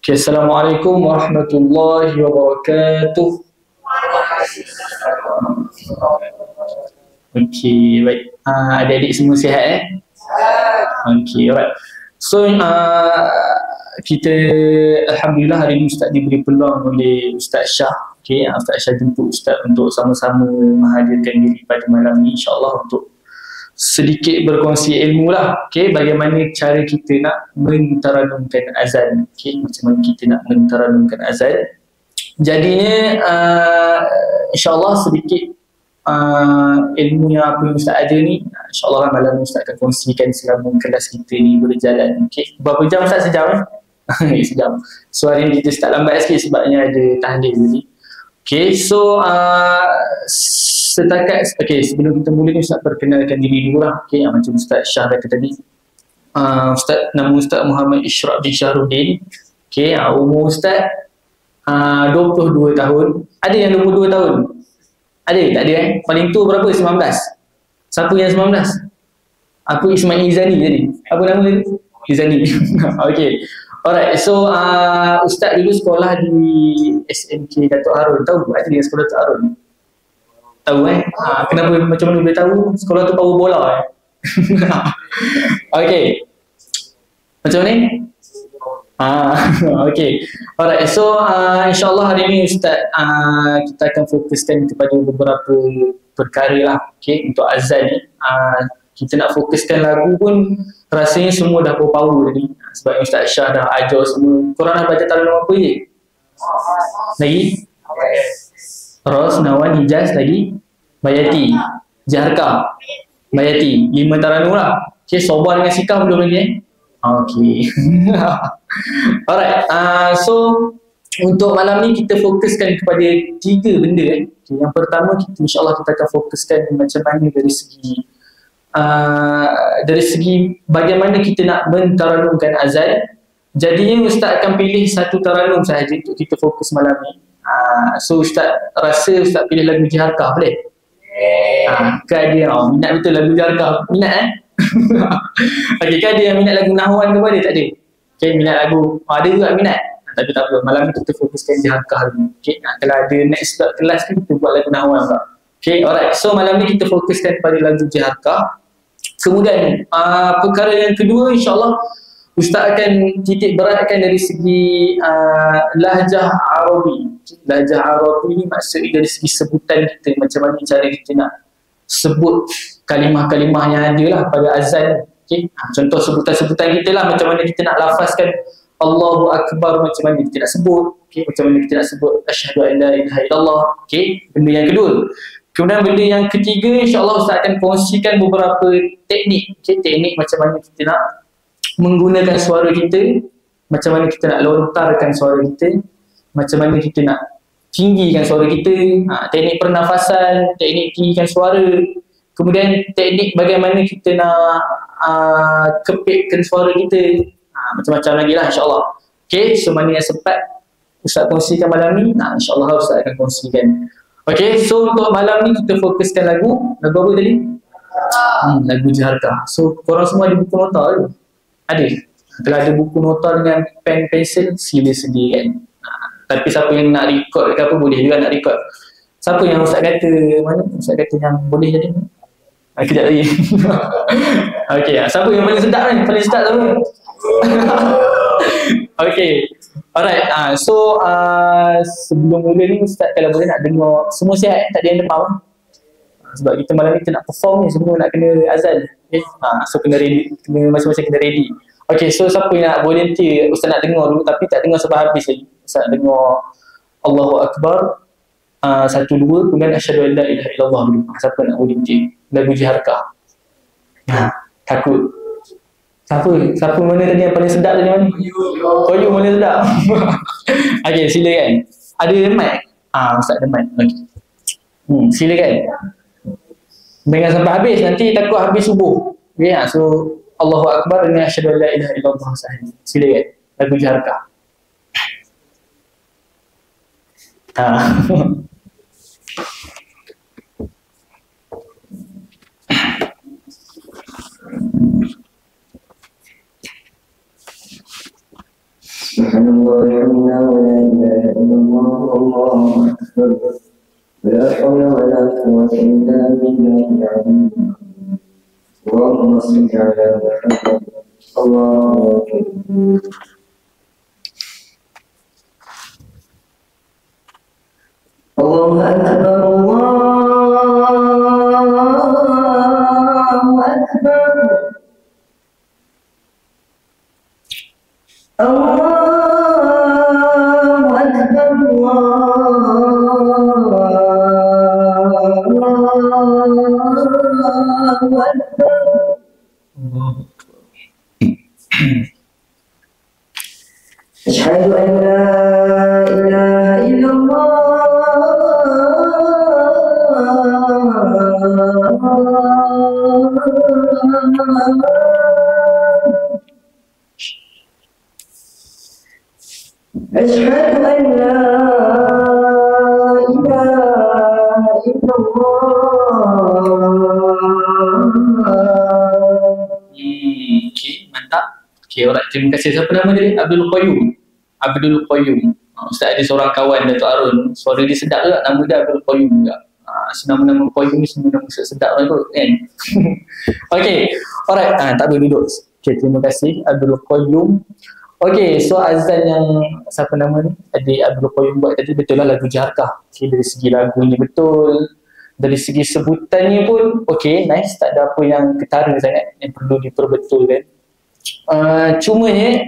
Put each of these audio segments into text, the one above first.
Okay, Assalamualaikum warahmatullahi wabarakatuh. Okay, baik. Adik-adik semua sihat Okay, alright. So, kita Alhamdulillah hari ini Ustaz diberi peluang oleh Ustaz Shah. Okay, Ustaz Shah jemput Ustaz untuk sama-sama menghadirkan diri pada malam ni, insyaAllah untuk sedikit berkongsi ilmu lah. Okay, bagaimana cara kita nak mentaranumkan azan. Okay, macam mana kita nak mentaranumkan azan. Jadinya insyaAllah sedikit ilmu yang apa yang Ustaz ada ni, insyaAllah malam ni Ustaz akan kongsikan selama kelas kita ni berjalan. Okay, berapa jam Ustaz? Sejam sejam. So hari ni kita start lambat sikit sebabnya ada tahlil tadi. Okay, so setakat, okay, sebelum kita mula ni Ustaz perkenalkan diri dulu lah. Okay, macam Ustaz Shah kata tadi, Ustaz, nama Ustaz Muhammad Ishraq bin Syahruddin. Okay, umur Ustaz 22 tahun. Ada yang 22 tahun? Ada? Tak ada Paling tua berapa? 19? Siapa yang 19? Aku Ismail Izani tadi. Apa nama tadi? Izani. Okay, alright. So Ustaz dulu sekolah di SMK Datuk Harun. Tahu ada yang sekolah Datuk Harun? Tahu kenapa, macam mana boleh tahu? Sekolah tu power bola Okay, macam mana? Okay, alright. So insyaAllah hari ini Ustaz kita akan fokuskan kepada beberapa perkara lah. Okay, untuk azan ni kita nak fokuskan lagu pun rasanya semua dah power tadi. Sebab Ustaz Shah dah ajar semua. Korang dah baca taranum apa je? Lagi? Ros, Nawan, Hijaz, lagi Bayati, Jaharkah, Bayati, 5 taranum lah. Okay, Sobar dengan Sikah belum lagi Okay. Alright, so untuk malam ni kita fokuskan kepada 3 benda Okay, yang pertama insyaAllah kita akan fokuskan macam mana dari segi bagaimana kita nak mentaranumkan azan. Jadinya Ustaz akan pilih satu taranum sahaja untuk kita fokus malam ni. So Ustaz rasa Ustaz pilih lagu Jaharkah boleh? Kan dia minat betul lagu Jaharkah. Minat Okay, kan ada yang minat lagu Nahwan ke apa? Tak ada? Okay, minat lagu ada juga minat, tapi tak apa, malam ni kita fokuskan Jaharkah dulu. Okay, kalau ada next kelas kan kita buat lagu Nahwan pula. Okay, alright. So malam ni kita fokuskan pada lagu Jaharkah. Kemudian perkara yang kedua insyaAllah Ustaz akan titik beratkan dari segi lahjah Arabi. Lahjah Arabi ni maksudnya dari segi sebutan kita, macam mana cara kita nak sebut kalimah-kalimah yang ada lah pada azan. Okay, contoh sebutan-sebutan kita lah, macam mana kita nak lafazkan Allahu Akbar, macam mana kita nak sebut. Okay, macam mana kita nak sebut asyhadu an la ilaha illallah. Okay, benda yang kedua. Kemudian benda yang ketiga insyaAllah Ustaz akan kongsikan beberapa teknik. Okay, teknik macam mana kita nak menggunakan suara kita, macam mana kita nak lontarkan suara kita, macam mana kita nak tinggikan suara kita, teknik pernafasan, teknik tinggikan suara, kemudian teknik bagaimana kita nak kepitkan suara kita, macam-macam lagi lah insyaAllah. Okay, so mana yang sempat Ustaz kongsikan malam ni, insyaAllah Ustaz akan kongsikan. Okay, so untuk malam ni kita fokuskan lagu apa tadi? Lagu Jaharkah. So korang semua ada buku nota ke? Ada? Kalau ada buku nota dengan pen, pensel, sila sediakan. Tapi siapa yang nak record ke apa, boleh juga nak record. Siapa yang Ustaz kata, mana Ustaz kata yang boleh jadi? Kejap lagi. Okay, siapa yang paling sedap ni? Paling sedap siapa? Okay, alright. So sebelum mula ni Ustaz kalau boleh nak dengar semua sihat tak ada yang demam. Sebab kita malam ni kita nak perform ni sebelum nak kena azan. Okay, so kena ready, masing-masing kena ready. Okay, so siapa yang nak volunteer, Ustaz nak dengar dulu tapi tak dengar sampai habis lagi. Ustaz dengar Allahu Akbar 1, 2, kemudian asyhadu an la ilaha illallah dulu. Siapa nak volunteer lagu Jaharkah? Takut. Siapa mana tadi yang paling sedap tadi mana? You paling sedap. Okay, silakan. Ada mic? Ustaz ada mic. Okay. Silakan. Dengar sampai habis, nanti takut habis subuh. Okay, so Allahu Akbar dengan asyhadu an la ilaha illallah sahaja. Silakan. Lagu Jaharkah. Subhanallah walhamdulillah wa la ilaha illallah wallahu akbar. La haula wa la quwwata illa billahil aliyyil azim. Allahumma shalli ala Muhammad. Allahu akbar. Allahu akbar. Allahu akbar. Allahu akbar. Allahu akbar. Asyhadu an la ilaha illallah. Asyhadu an la ilaha illallah. Okay, mantap. Okay, alright. Terima kasih. Siapa nama dia? Abdul Qayyum. Abdul Qayyum. Ustaz ada seorang kawan, Datuk Arun. Suara dia sedap juga. Nama dia Abdul Qayyum juga. Nama-nama Qayyum ni semua nama sedap lah kot kan. Okay, alright. Tak boleh duduk. Okay, terima kasih Abdul Qayyum. Okay, so azan yang siapa nama ni? Adik Abdul Qayyum buat tadi betul lah lagu Jarkah. Okay, dari segi lagunya betul. Dari segi sebutannya pun okay, nice. Tak ada apa yang ketara sangat yang perlu diperbetulkan. Cumanya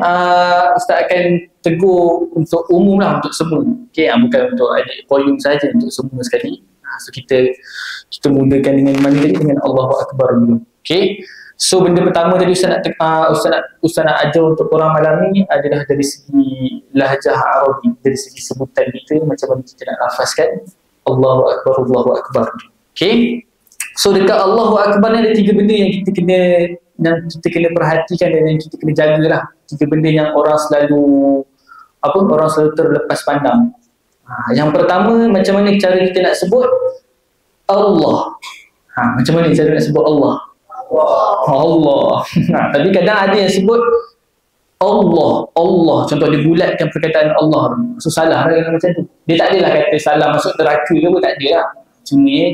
Ustaz akan tegur untuk umum lah, untuk semua. Okay, bukan untuk adik Qayyum saja, untuk semua sekali. So kita mulakan dengan mana tadi? Dengan Allahu Akbar dulu. Okay. So benda pertama tadi Ustaz nak ajar untuk orang malam ni adalah dari segi lahjah Arabi, dari segi sebutan kita, macam mana kita nak lafazkan Allahu Akbar, Allahu Akbar. Okay. So dekat Allahu Akbar ni ada 3 benda yang kita kena perhatikan dan yang kita kena jagalah. 3 benda yang orang selalu terlepas pandang. Yang pertama, macam mana cara kita nak sebut Allah. Macam mana cara nak sebut Allah? Allah. Tapi kadang ada yang sebut Allah. Contoh dia bulatkan perkataan Allah. So salah lah macam tu. Dia tak adalah kata salah masuk neraka ke pun, tak ada lah. Cuma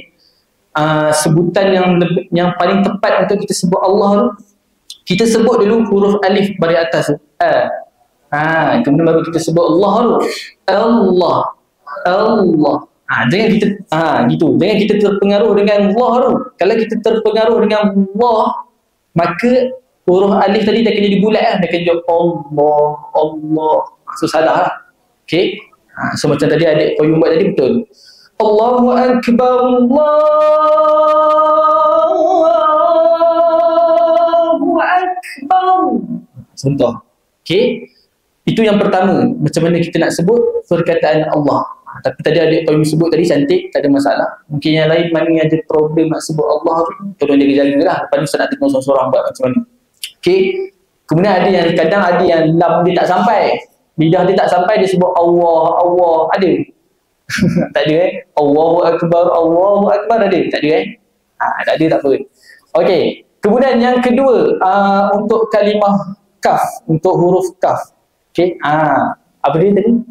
sebutan yang paling tepat untuk kita sebut Allah tu, kita sebut dulu huruf alif baris atas tu. Kemudian baru kita sebut Allah tu. Allah. Jangan kita gitu. Jangan kita terpengaruh dengan Allah tu. Kalau kita terpengaruh dengan Allah, maka huruf alif tadi dah kena dibulat lah. Dah kena jawab Allah. So salah lah. Okay. So macam tadi adik Qayyum buat tadi betul. Allahu Akbar, Allahu Akbar. Contoh. Okay. Itu yang pertama. Macam mana kita nak sebut perkataan Allah. Tapi tadi adik Qayyum sebut tadi cantik, tak ada masalah. Mungkin yang lain mana yang ada problem nak sebut Allah tu, tolong jaga-jaga lah. Lepas ni Ustaz nak tengok seorang-seorang buat macam mana. Okay. Kemudian kadang ada yang lam dia tak sampai. Lidah dia tak sampai, dia sebut Allah. Ada? Tak ada Allahu Akbar ada? Tak ada tak ada, tak apa. Okay. Kemudian yang kedua, untuk kalimah kaf, untuk huruf kaf. Okay. Apa dia tadi?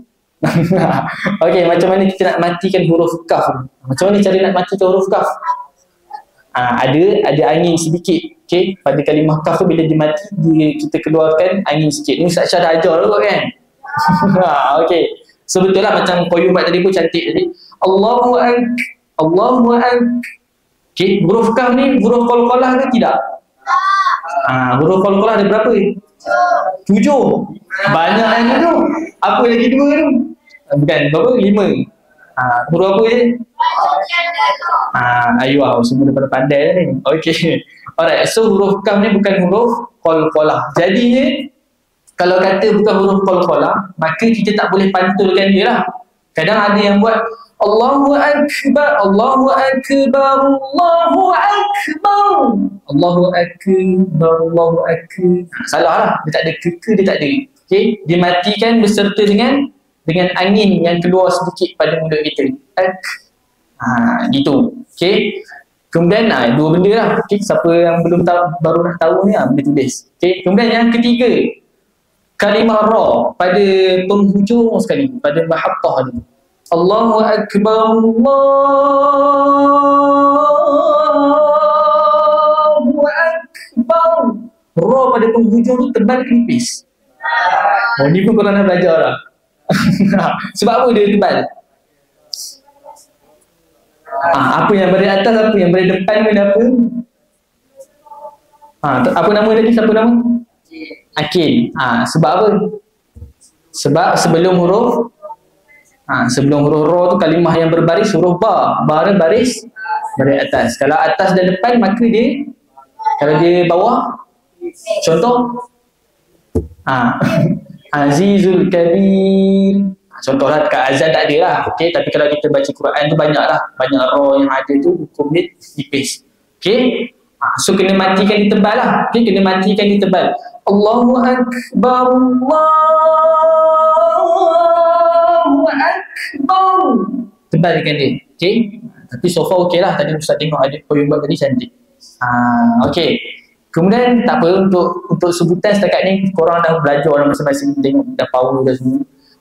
Okay, macam mana kita nak matikan huruf kaf? Macam mana cara nak matikan huruf kaf? Ada angin sedikit. Okay, pada kalimah kaf tu bila dia mati, kita keluarkan angin sikit. Ni Ustaz Syah dah ajar tu kan? Okay. So betul lah macam Qayyum buat tadi pun cantik tadi. Allahu Akbar. Okay, huruf kaf ni huruf qalqalah ke tidak? Huruf qalqalah ada berapa? 7. Banyak yang tu. Apa lagi 2 tu? Bukan, berapa? 5. Huruf apa je? Ayuh, semua dah pandai dah ni. Okay. Alright, so huruf kaf ni bukan huruf qalqalah. Jadinya kalau kata bukan huruf qalqalah, maka kita tak boleh pantulkan dia lah. Kadang ada yang buat Allahu Akbar, Allahu Akbar, Allahu Akbar, Allahu Akbar, Allahu Akbar. Salah lah, dia tak ada keke, dia tak ada. Okay, dia matikan beserta dengan angin yang keluar sedikit pada mulut kita. Gitu. Okay. Kemudian 2 benda lah. Okay, siapa yang belum tahu, baru nak tahu ni boleh tulis. Okay. Kemudian yang ketiga, kalimah ra pada penghujung sekali, pada mahabbah ni. Allahu Akbar, Allahu Akbar. Ra pada penghujung tu tebal ke nipis? Oh, ni pun korang dah belajar lah. Sebab apa dia tebal? Apa yang berada atas, apa yang berada depan ni apa? Apa nama tadi? Siapa nama? Akil. Sebab apa? Sebab sebelum huruf ra tu kalimah yang berbaris huruf ba. Ba ni baris atas. Kalau atas dan depan maka dia, kalau dia bawah, contoh Azizul Kabir. Contohlah dekat azan tak ada lah. Okay? Tapi kalau kita baca Quran tu banyak lah. Banyak ra yang ada tu hukum dia nipis. Okay? So kena matikan dia tebal lah. Okay? Kena matikan dia tebal. Allahu Akbar, Allahu Akbar. Tebalkan dia. Okay? Tapi so far okay lah. Tadi Ustaz tengok ada poin buat tadi cantik. Okay. Kemudian tak apa, untuk sebutan setakat ni korang dah belajar orang masing-masing, tengok dah power dah semua.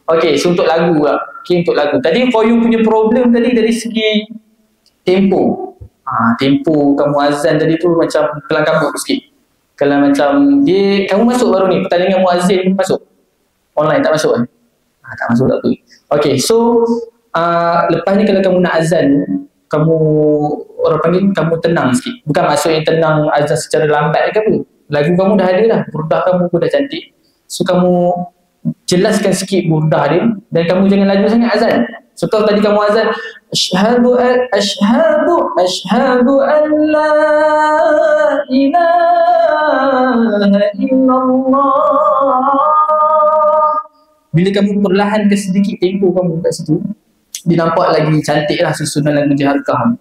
Okay, so untuk lagu lah. Okay, untuk lagu. Tadi Qayyum punya problem tadi dari segi tempo. Tempo kamu azan tadi tu macam kelang kabut sikit. Kalau macam dia, kamu masuk baru ni, pertandingan muazzin masuk? Online tak masuk kan? Tak masuk tak apa. Okay, so lepas ni kalau kamu nak azan, kamu, orang panggil kamu tenang sikit. Bukan maksud yang tenang azan secara lambat ke apa. Lagu kamu dah ada dah, burdah kamu pun dah cantik. So kamu jelaskan sikit burdah dia dan kamu jangan laju sangat azan. So kalau tadi kamu azan asyhadu an la ilaha illallah. Bila kamu perlahankan sedikit tempo kamu kat situ, dia nampak lagi cantik lah susunan lagu jaharkah.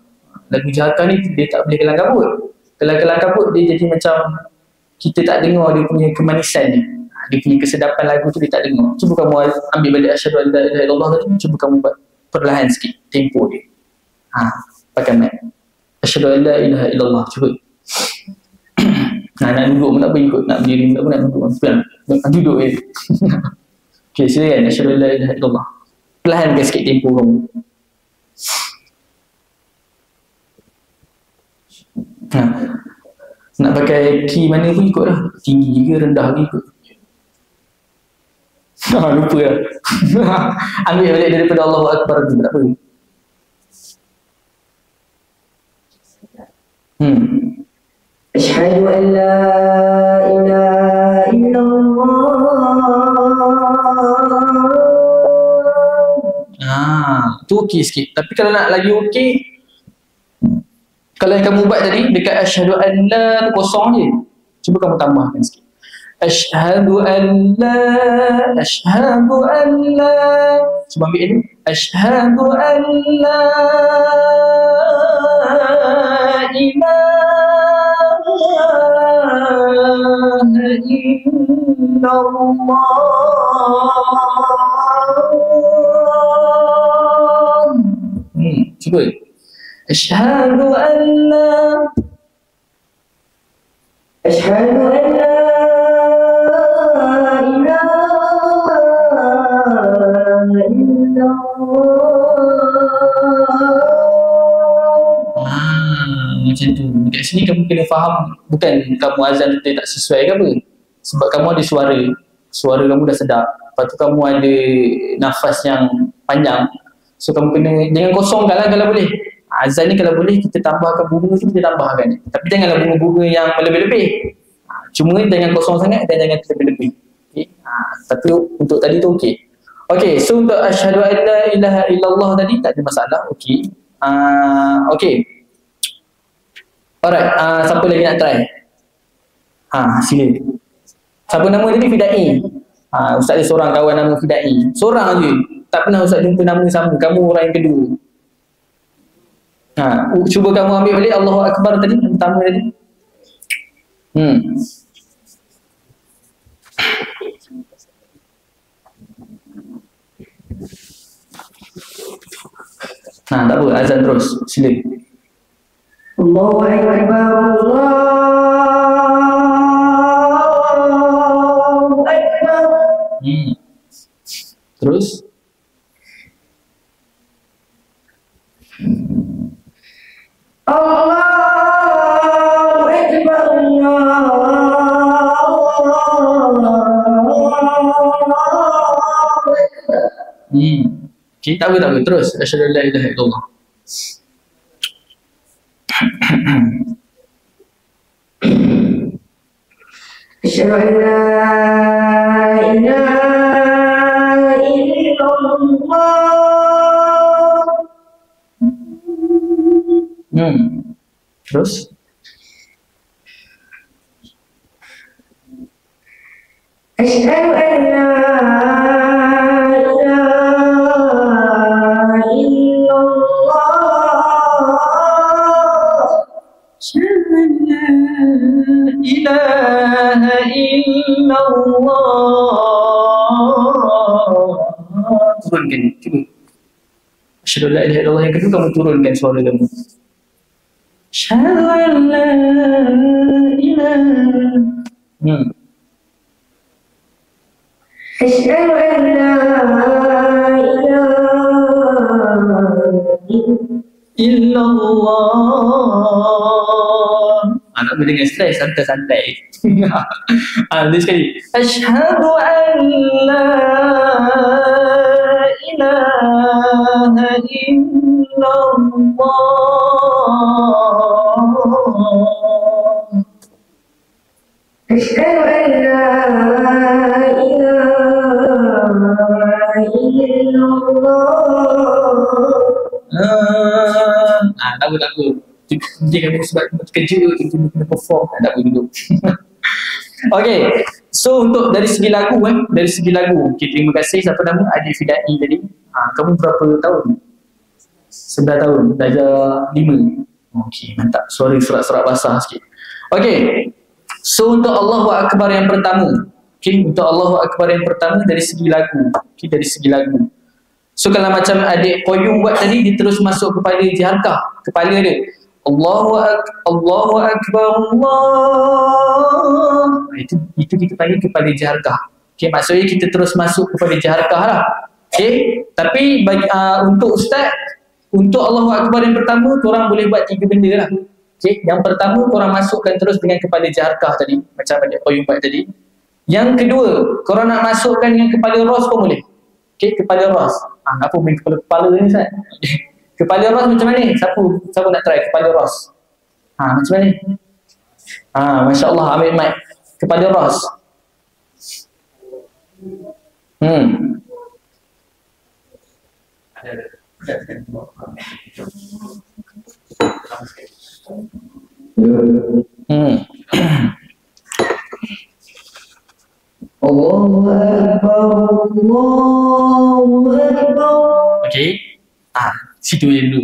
Lagu jaharkah ni dia tak boleh kelang kabut. Kalau kelang kabut dia jadi macam kita tak dengar dia punya kemanisan ni. Dia punya kesedapan lagu tu dia tak dengar. Cuba kamu ambil balik asyhadu an la ilaha illallah tadi, cuba kamu buat perlahan sikit tempo dia. Pakai mic. Asyhadu an la ilaha illallah. Cuba. Nak duduk pun tak boleh ikut, nak berdiri pun nak duduk. Nak duduk je. Okay, silakan. Asyhadu an la ilaha illallah. Perlahankan sikit tempo kamu. Nak pakai key mana pun ikut lah. Tinggi ke rendah ke ikut. Lupa lah. Ambil balik daripada Allahu Akbar tu, tak apa. Asyhadu an la ilaha illallah. Tu okey sikit. Tapi kalau nak lagi okey, kalau yang kamu buat tadi dekat asyhadu an la kosong je, cuba kamu tambahkan sikit. Asyhadu an la, asyhadu an la. Cuba ambil ni. Asyhadu an la ilaha illallah. Cuba. Asyhadu an la, asyhadu an la macam tu. Dekat sini kamu kena faham, bukan kamu azan tu tak sesuai ke apa. Sebab kamu ada suara kamu dah sedap. Lepas tu kamu ada nafas yang panjang. So kamu kena, jangan kosongkan lah kalau boleh. Azan ni kalau boleh kita tambahkan bunga tu, kita tambahkan. Tapi janganlah bunga-bunga yang lebih-lebih. Cuma jangan kosong sangat dan jangan lebih-lebih. Okay? Tapi untuk tadi tu okey. Okey, so untuk asyhadu an la ilaha illallah tadi tak ada masalah. Okey. Okey. Alright, siapa lagi nak try? Sila. Siapa nama tadi? Fidai. Ustaz ada seorang kawan nama Fidai. Seorang je. Tak pernah Ustaz jumpa nama sama. Kamu orang yang kedua. Cuba kamu ambil balik Allahu Akbar tadi, yang pertama tadi. Tak apa, azan terus. Sila. Allahu Akbar, Allahu Akbar. Terus Allahu Akbar, Allahu Akbar. Okay, tak apa. Terus asyhadu an la ilaha illallah. Asyhadu an la ilaha illallah. Terus Asyhadu an la ilaha illallah. asyhadu an la ilaha illallah. Turunkan, cuba. Asyhadu an la ilaha illallah yang kedua kamu turunkan suara kamu. Asyhadu an la ilaha. Asyhadu an la ilaha illallah. Anak boleh dengan stres, santai-santai. Dia sekali. Asyhadu an la ilaha illallah. Asyhadu an la ilaha illallah. Tak apa. Nanti kamu sebab kerja, kena perform. Tak apa duduk. Okay. So untuk dari segi lagu okay, terima kasih. Siapa nama? Adi Fidai tadi. Kamu berapa tahun? 9 tahun. Darjah 5. Okay, mantap. Suara serak-serak basah sikit. Okay. So untuk Allahu Akbar yang pertama. Okay, untuk Allahu Akbar yang pertama dari segi lagu. Okay, dari segi lagu. So kalau macam adik Qayyum buat tadi, dia terus masuk kepada jiharkah, kepala dia. Allahu Akbar Allah. Itu kita panggil kepada jiharkah. Okay, maksudnya kita terus masuk kepada jiharkah lah. Okay, tapi bagi, untuk Ustaz, untuk Allahu Akbar yang pertama, korang boleh buat 3 benda lah. Okay, yang pertama korang masukkan terus dengan kepada jiharkah tadi, macam adik Qayyum buat tadi. Yang kedua, korang nak masukkan dengan kepala ras pun boleh. Okay, kepala ras. Apa main kepala ni Ustaz? Kepala ras macam mana? Siapa nak try kepala ras? Macam mana? Masya Allah, ambil mic. Kepala ras. Allahu Akbar, Allahu Akbar. Okay. Situ je dulu.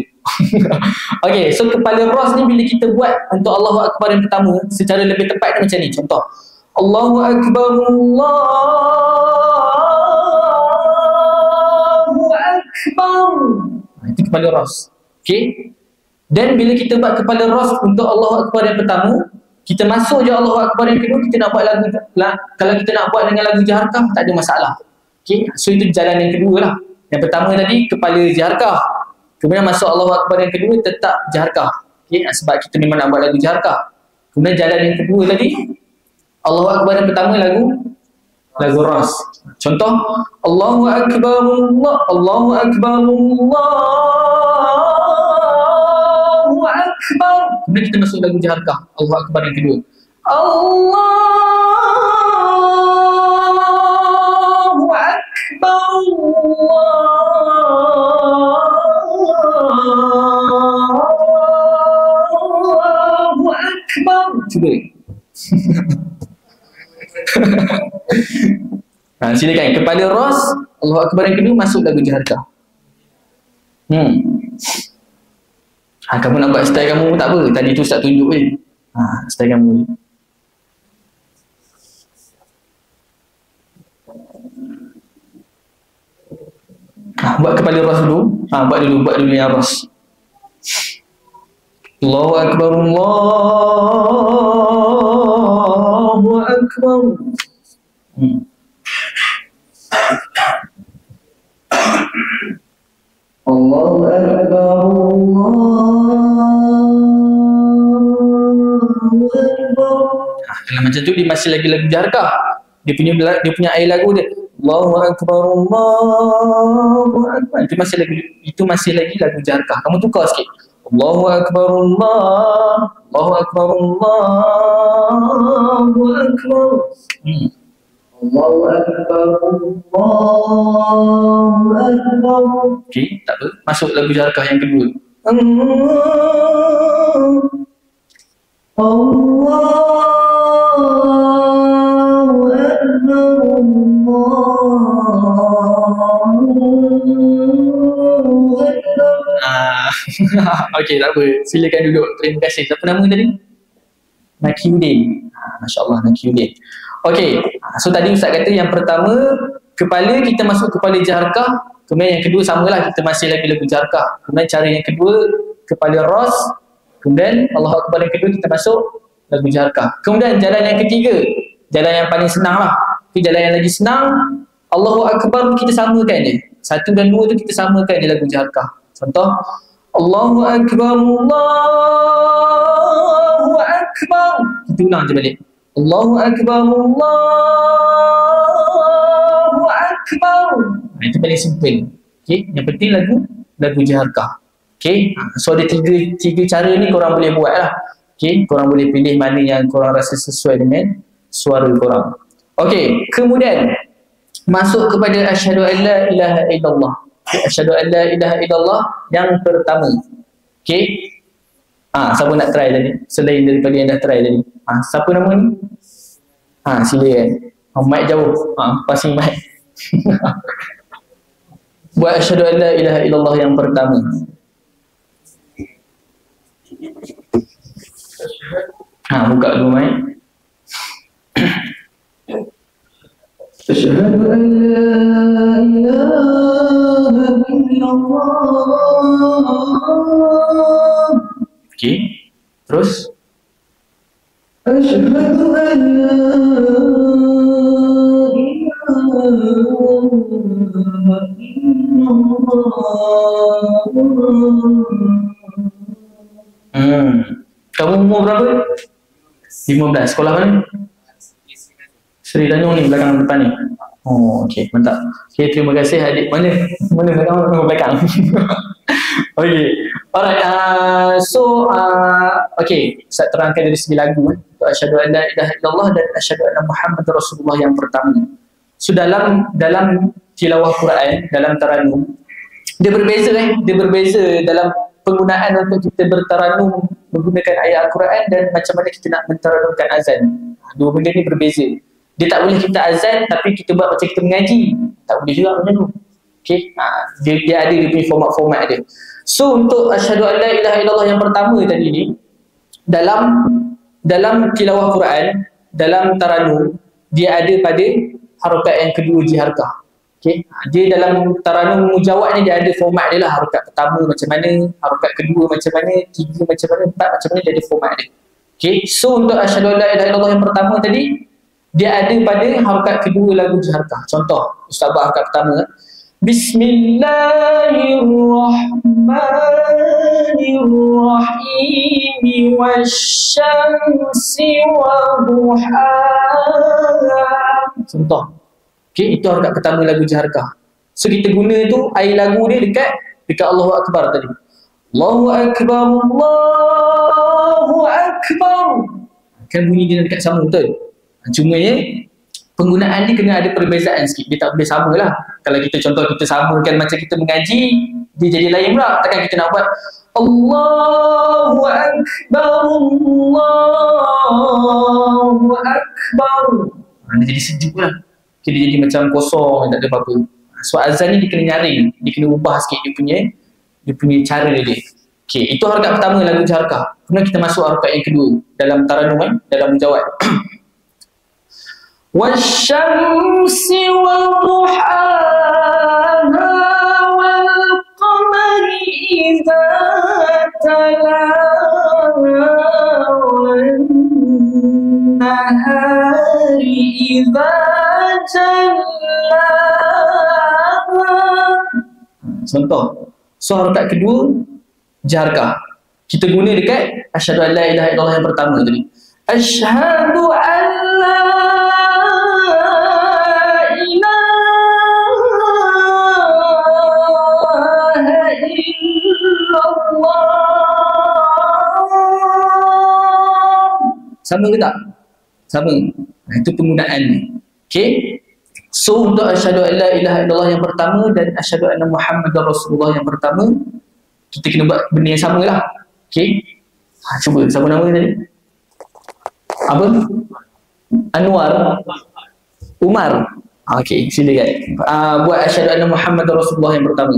Okay, so kepala ras ni bila kita buat untuk Allahu Akbar yang pertama, secara lebih tepat macam ni. Contoh, Allahu Akbar, Allahu Akbar. Itu kepala ras. Okay. Dan bila kita buat kepala ras untuk Allahu Akbar yang pertama, kita masuk je Allahu Akbar yang kedua, kita nak buat lagu, kalau kita nak buat dengan lagu jaharkah, tak ada masalah. Okay, so itu jalan yang kedua lah. Yang pertama tadi kepala jaharkah, kemudian masuk Allahu Akbar yang kedua tetap jaharkah. Okay, sebab kita memang nak buat lagu jaharkah. Kemudian jalan yang kedua tadi, Allahu Akbar yang pertama lagu ras. Contoh, Allahu Akbar Allah, Allahu Akbar Allahu Akbar. Kemudian kita masuk lagu jaharkah, Allahu Akbar yang kedua. Allahu Akbar Allahu Akbar. Cuba. Silakan kepala ras, Allahu Akbar yang kedua masuk lagu jaharkah. Kamu nak buat style kamu tak apa. Tadi tu Ustaz tunjuk je. Style kamu je. Buat kepala ras dulu. Buat dulu yang ras. Allahu Akbar, Allahu Akbar. tu dia masih lagi lagu jaharkah. Dia punya air lagu dia Allahu Akbar Allahu Akbar. Itu masih lagi lagu jaharkah. Kamu tukar sikit. Allahu Akbar Allahu Akbar Allahu Akbar. Allahu Akbar Allahu Akbar. Okey, tak apa. Masuk lagu jaharkah yang kedua. Allahu Akbar Allahu Akbar. Okey, tak apa. Silakan duduk. Terima kasih. Siapa nama tadi? Nakiuddin. Masya Allah, Nakiuddin. Okey, so tadi Ustaz kata yang pertama kepala kita masuk kepala jaharkah, kemudian yang kedua samalah, kita masih lagi lagu jaharkah. Kemudian cara yang kedua kepala ras, kemudian Allahu Akbar yang kedua kita masuk lagu jaharkah. Kemudian jalan yang ketiga, jalan yang paling senang lah. Jalan yang lagi senang, Allahu Akbar kita samakan dia. 1 dan 2 tu kita samakan dia lagu jaharkah. Contoh, Allahu Akbar Allahu Akbar. Kita ulang je balik. Allahu Akbar Allahu Akbar. Itu paling simple. Okay? Yang penting lagu jaharkah. Okay? So ada tiga cara ni korang boleh buat lah. Okay? Korang boleh pilih mana yang korang rasa sesuai dengan suara korang. Okay, kemudian masuk kepada asyhadu an la ilaha illallah. Okay? Asyhadu an la ilaha illallah yang pertama. Okay? Siapa nak try tadi? Selain daripada yang dah try tadi. Siapa nama ni? Silakan. Mic jauh. Passing mic. Buat asyhadu an la ilaha illallah yang pertama. Buka dulu mic. Asyhadu an la ilaha illallah. Okey. Terus Asyhadu an la ilaha illallah. Kamu umur berapa? 15. Sekolah mana? Seri Tanjung ni, belakang depan ni. Okey, mantap. Okey, terima kasih adik. Mana belakang? Okey. Alright. Okey, saya terangkan dari segi lagu. Asyhadu an la ilaha illallah dan asyhadu anna Muhammad Rasulullah yang pertama. So dalam tilawah Quran, dalam taranum, dia berbeza Dia berbeza dalam penggunaan untuk kita bertaranum menggunakan ayat Al-Quran dan macam mana kita nak mentaranumkan azan. Dua benda ni berbeza. Dia tak boleh kita azan tapi kita buat macam kita mengaji. Tak boleh juga macam tu. Okay? Dia ada dia punya format-format dia. So untuk asyhadu an la ilaha illallah yang pertama tadi ni, dalam tilawah Quran, dalam taranum, dia ada pada harakat yang kedua jiharkah. Okay? Dia dalam taranum mujawad ni dia ada format dia lah. Harakat pertama macam mana, harakat kedua macam mana, tiga macam mana, empat macam mana, dia ada format dia. Okay? So untuk asyhadu an la ilaha illallah yang pertama tadi, dia ada pada harakat kedua lagu jiharkah. Contoh, Ustaz buat harakat pertama. Bismillahirrahmanirrahim wasyamsi waduhaha. Contoh. Okay, itu harakat pertama lagu jaharkah. So kita guna tu air lagu dia dekat Allahu Akbar tadi. Allahu Akbar Allahu Akbar. Kan bunyi dia dekat sama betul. Cumanya penggunaan dia kena ada perbezaan sikit. Dia tak boleh sama lah. Kalau kita contoh kita samakan macam kita mengaji, dia jadi lain pula. Takkan kita nak buat Allahu Akbar Allahu Akbar. Dia jadi sejuk lah. Dia jadi macam kosong, tak ada apa-apa. So azan ni dia kena nyaring. Dia kena ubah sikit dia punya cara dia. Okay, itu harakat pertama lagu jaharkah. Kemudian kita masuk harakat yang kedua dalam taranum, dalam mujawad. Wasyamsi waduhaha wal qamari idza talaha wan nahari idza jallaha. Contoh. So harakat kedua jaharkah. Kita guna dekat asyhadu an la ilaha illallah yang pertama tadi. Asyhadu an Sama ke tak? Sama. Itu penggunaan ni. Okay. So untuk asyhadu an la ilaha illallah yang pertama dan asyhadu anna Muhammadar Rasulullah yang pertama, kita kena buat benda yang sama lah. Okay. Cuba, siapa nama tadi? Apa? Anwar. Umar. Okay, silakan. Buat asyhadu anna Muhammadar Rasulullah yang pertama.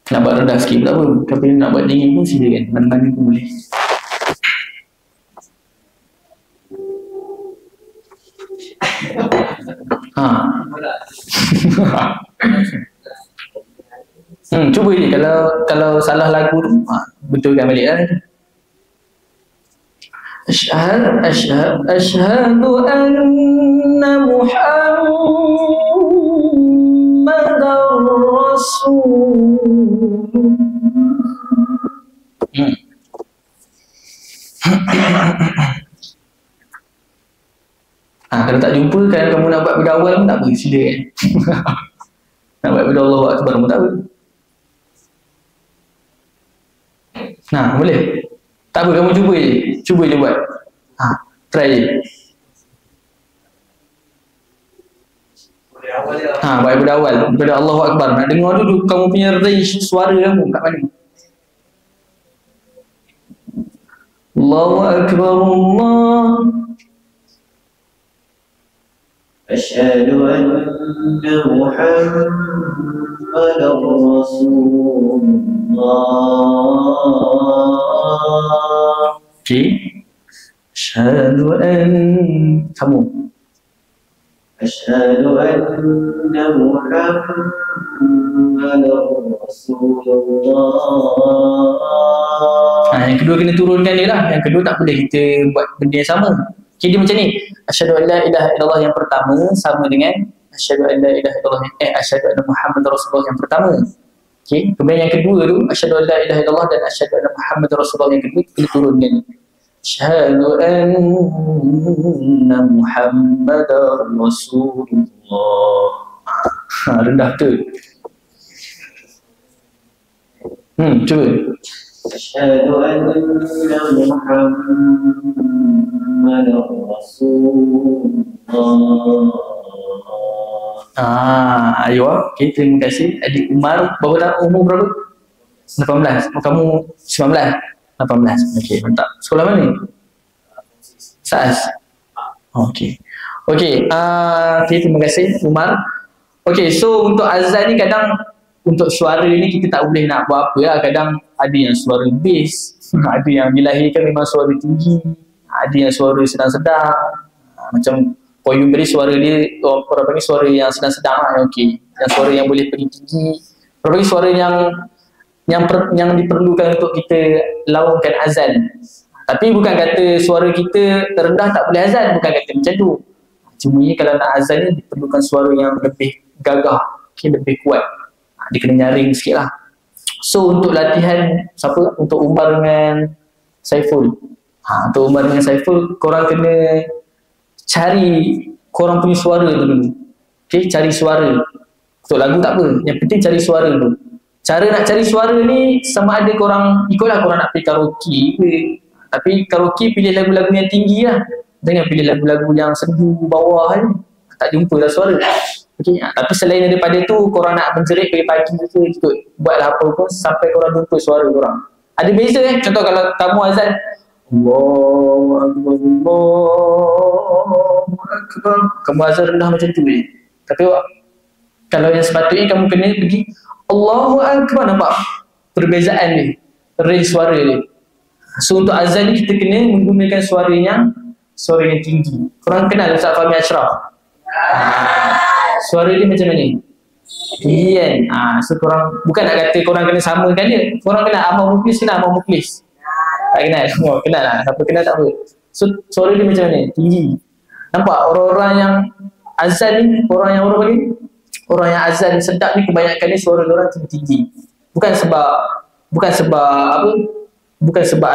Nak buat rendah sikit tak apa. Tapi nak buat tinggi pun silakan. Mana-mana pun boleh. Cuba je kalau salah lagu tu betulkan balik lah. Asyhadu anna Muhammadar Rasulullah. Kalau tak jumpa kan kamu nak buat berdawal pun tak apa, silakan. Nak buat berdawal Allahu Akbar pun tak apa. Boleh. Tak apa, kamu cuba je. Cuba je buat. Try je. Buat berdawal daripada Allahu Akbar. Nak dengar dulu kamu punya range suara kamu kat mana. Allahu Akbar Allah. Asyhadu anna Muhammadar Rasulullah. Okay. Asyhadu an kamu. Asyhadu anna Muhammadar Rasulullah. Yang kedua kena turunkan dia lah. Yang kedua tak boleh kita buat benda yang sama. Okay, dia macam ni. Asyhadu an la ilaha illallah yang pertama sama dengan asyhadu an la ilaha illallah asyhadu anna Muhammadar Rasulullah yang pertama. Okay, kemudian yang kedua tu asyhadu an la ilaha illallah dan asyhadu anna Muhammadar Rasulullah yang kedua kita turunkan. Asyhadu anna Muhammadar Rasulullah. Rendah tu. Cuba. Asyhadu anna Muhammadar Rasulullah. Ayo. Okay, terima kasih. Adik Umar, umur berapa? 18. Kamu 19? 18. Okey, mantap. Sekolah mana? SAS. Okey. Okey, terima kasih Umar. Okey, so untuk azan ni kadang untuk suara ni kita tak boleh nak buat apa lah. Kadang ada yang suara bass, ada yang dilahirkan memang suara tinggi, ada yang suara sedang-sedang. Macam Poyum beri suara dia, orang panggil suara yang sedang-sedang lah, okey. Yang suara yang boleh pergi tinggi. Orang panggil suara yang diperlukan untuk kita laungkan azan. Tapi bukan kata suara kita terendah tak boleh azan, bukan kata macam tu. Cuma kalau nak azan ni diperlukan suara yang lebih gagah, okay, lebih kuat. Dia kena nyaring sikit lah. So untuk latihan siapa? Untuk Umar dengan Saiful. Untuk Umar dengan Saiful, korang kena cari korang punya suara tu dulu. Okay, cari suara. Untuk lagu tak apa, yang penting cari suara dulu. Cara nak cari suara ni sama ada korang, ikutlah korang nak pergi karaoke ke. Tapi karaoke pilih lagu-lagu yang tinggi lah. Jangan pilih lagu-lagu yang sendu bawah ni. Tak jumpa lah suara. Okay. Tapi selain daripada tu, korang nak menjerit pagi-pagi ke, ikut buatlah apa pun sampai korang jumpa suara korang. Ada beza contoh kalau kamu azan Allahu Akbar, Allahu Akbar, kamu azan rendah macam tu je. Tapi kalau yang sepatutnya kamu kena pergi Allahu Akbar, nampak perbezaan ni, range suara ni. So untuk azan ni kita kena menggunakan suara yang tinggi. Korang kenal Ustaz Fahmi Ashraf? Suara dia macam mana? Tinggi kan? So korang, bukan nak kata korang kena samakan dia. Korang kenal Ahmad Muklis, kenal Ahmad Muklis? Tak kenal? Kenal lah, siapa kenal tak apa. So suara dia macam mana? Tinggi. Nampak orang-orang yang azan ni, orang yang azan sedap ni kebanyakan ni suara orang tinggi. Bukan sebab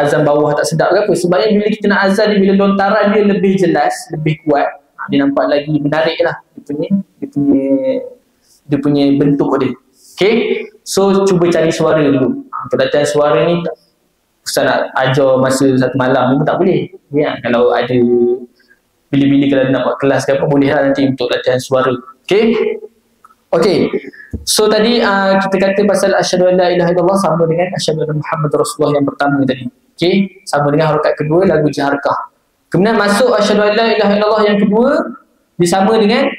azan bawah tak sedap ke apa. Sebabnya bila kita nak azan ni, bila lontaran dia lebih jelas, lebih kuat, dia nampak lagi menarik lah dia punya bentuk dia. Okay, so cuba cari suara dulu. Untuk latihan suara ni Ustaz nak ajar masa satu malam ni pun tak boleh. Ya, kalau ada bila-bila kalau nak buat kelas ke apa, boleh lah nanti untuk latihan suara. Okay? Okay. So tadi kita kata pasal asyhadu an la ilaha illallah sama dengan asyhadu anna Muhammad Rasulullah yang pertama tadi. Okay? Sama dengan harakat kedua lagu jaharkah. Kemudian masuk asyhadu an la ilaha illallah yang kedua disama dengan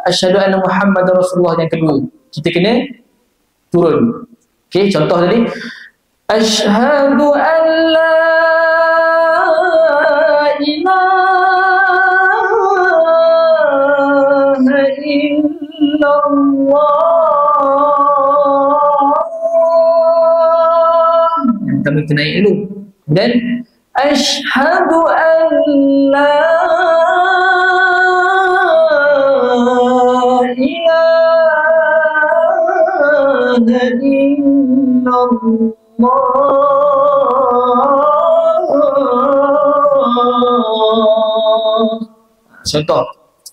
asyhadu anna Muhammad Rasulullah yang kedua. Kita kena turun. Okay? Contoh tadi asyhadu an la ilaha illallah. Yang pertama kita naik dulu. Dan asyhadu an la ilaha illallah. Contoh,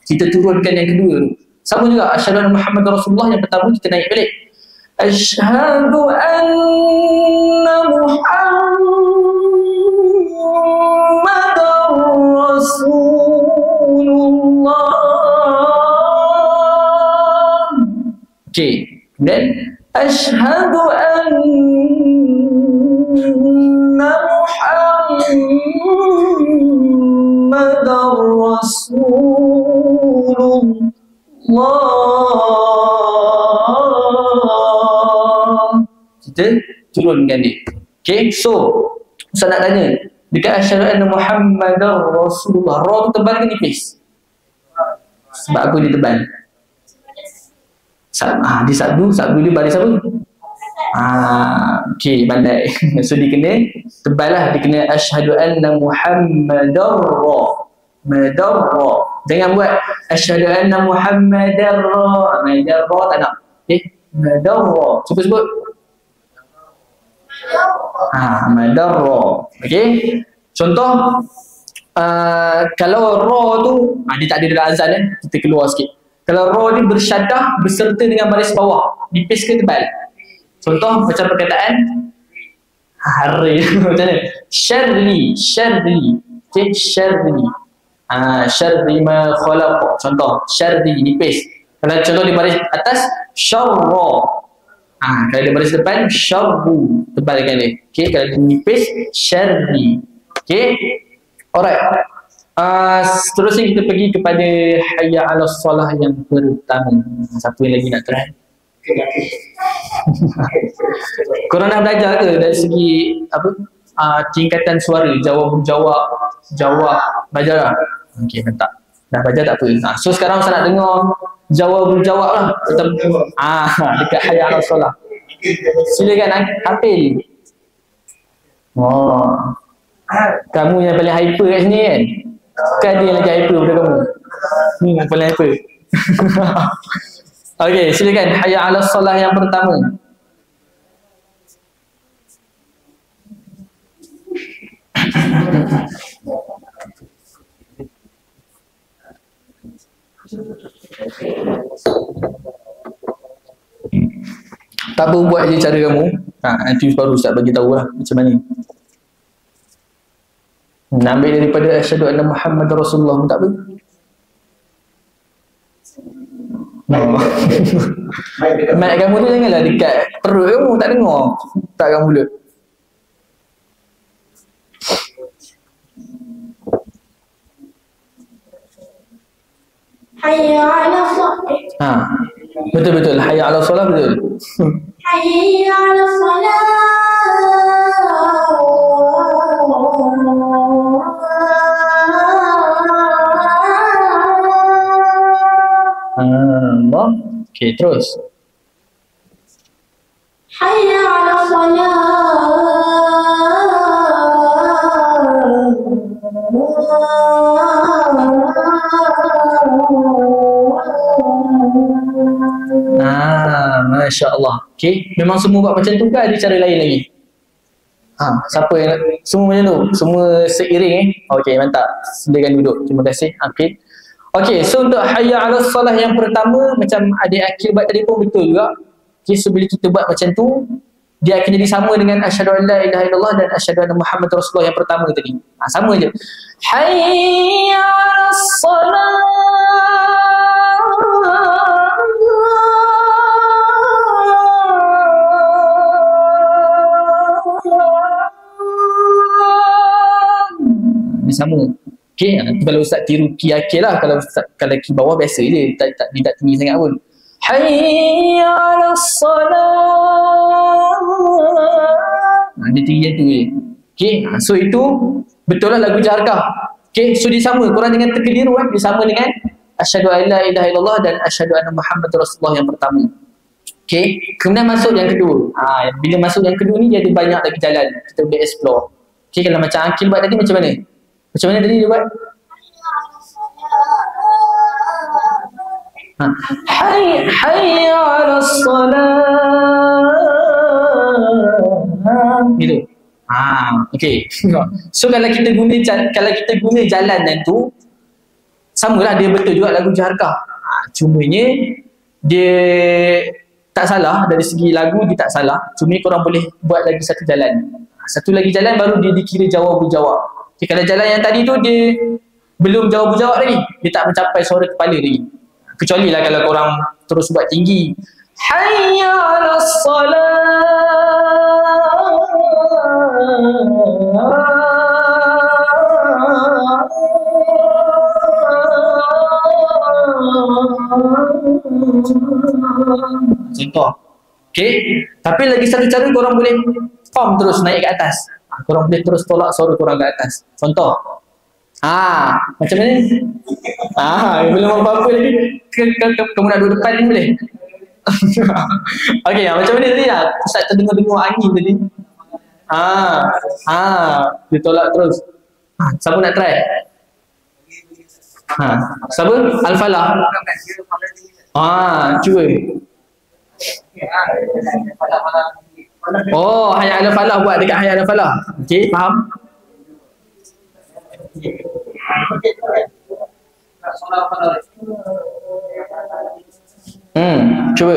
kita turunkan yang kedua tu. Sama juga asyhadu anna Muhammad Rasulullah yang pertama kita naik balik. Asyhadu anna Muhammad Rasulullah. Okey, kemudian asyhadu anna Muhammad Rasulullah. Kita turunkan dia. Okay, so Ustaz nak tanya, dekat asyhadu anna Muhammadar Rasulullah, ra tu tebal ke nipis? Sebab aku dia tebal. Dia sabdu dia baris apa? Okay, pandai. So dia kena tebal lah, dia kena asyhadu anna Muhammadar Rasulullah. Jangan buat asyhadu anna Muhammadar Rasulullah, tak nak. Okay, Madar. Cuba sebut. Madar. Okay. Contoh, kalau ra tu dia tak ada dalam azan kan, kita keluar sikit. Kalau ra ni bersyadah berserta dengan baris bawah, nipis ke tebal? Contoh macam perkataan hari macam mana? Syarri. Okay, syarri. Syarri ma khalaq. Contoh, syarri nipis. Kalau contoh di baris atas, syarra. Kalau di baris depan, syarru. Tebalkan dia. Okay, kalau di nipis, syarri. Okay. Alright. Seterusnya kita pergi kepada hayya 'alas solah yang pertama. Siapa yang lagi nak try? Korang dah belajar ke dari segi apa? Tingkatan suara, jawab, belajar lah? Okey, mantap. Dah belajar tak apa. So sekarang saya nak dengar jawab lah. Dekat hayya 'alas solah. Silakan Hafil. Kamu yang paling hyper kat sini kan? Bukan dia yang lagi hyper daripada kamu. Yang paling hyper. Okey, silakan hayya 'alas solah yang pertama. Tak apa, buat je cara kamu. Nanti baru Ustaz bagi tahu lah macam mana. Ambil daripada asyhadu anna Muhammad Rasulullah pun tak apa. Mic kamu tu janganlah dekat perut kamu, tak dengar. Takkan mulut. Hayya 'ala shalah. Betul. Hayya 'ala shalah betul. Hayya 'ala shalah. Okey, terus. Hayya 'ala shalah. Masya Allah. Okay, memang semua buat macam tu ke ada cara lain lagi? Siapa yang semua macam tu? Semua seiring Okey, mantap. Silakan duduk. Terima kasih Akid. Okey, so untuk hayya 'alas solah yang pertama, macam adik Akid buat tadi pun betul juga. Okay, so bila kita buat macam tu, dia akan jadi sama dengan asyhadu an la ilaha illallah dan asyhadu anna Muhammad Rasulullah yang pertama tadi. Sama je. Hayya 'alas salah. Sama. Okey, kalau ustaz tiru ki akhir lah, kalau ki bawah biasa je, tak tinggi sangat pun. Hayya 'alas salah. Dia tinggi macam tu je. Okey, so itu betul lah lagu jaharkah. Okey, so dia sama, korang jangan terkeliru kan, dia sama dengan asyhadu an la ilaha illallah dan asyhadu anna Muhammad Rasulullah yang pertama. Okey, kemudian masuk yang kedua. Bila masuk yang kedua ni dia ada banyak lagi jalan kita boleh explore. Okey, kalau macam Akil buat tadi macam mana? Macam mana tadi dia buat? Hayya 'alas salah. Gitu. Okey. So kalau kita guna jalan yang tu, samalah dia betul juga lagu jaharkah. Cumanya dia tak salah dari segi lagu, dia tak salah. Cuma korang boleh buat lagi satu jalan. Satu lagi jalan baru dia dikira jawab-jawab. Okay, kalau jalan yang tadi tu dia belum jawab-jawab lagi, dia tak mencapai suara kepala lagi. Kecuali lah kalau korang terus buat tinggi. Hayya 'alas salah. Contoh. Okay. Tapi lagi satu cara korang boleh form terus naik ke atas. Korang boleh terus tolak suara korang ke atas. Contoh. Macam mana? Belum apa-apa lagi. Kamu nak duduk depan ni boleh? Okey, macam mana tadi lah? Ustaz terdengar-dengar angin tadi. Dia tolak terus. Siapa nak try? Siapa? Al-Falah. Cuba. Oh, hayya 'alal falah, buat dekat hayya 'alal falah. Okey, faham? Cuba.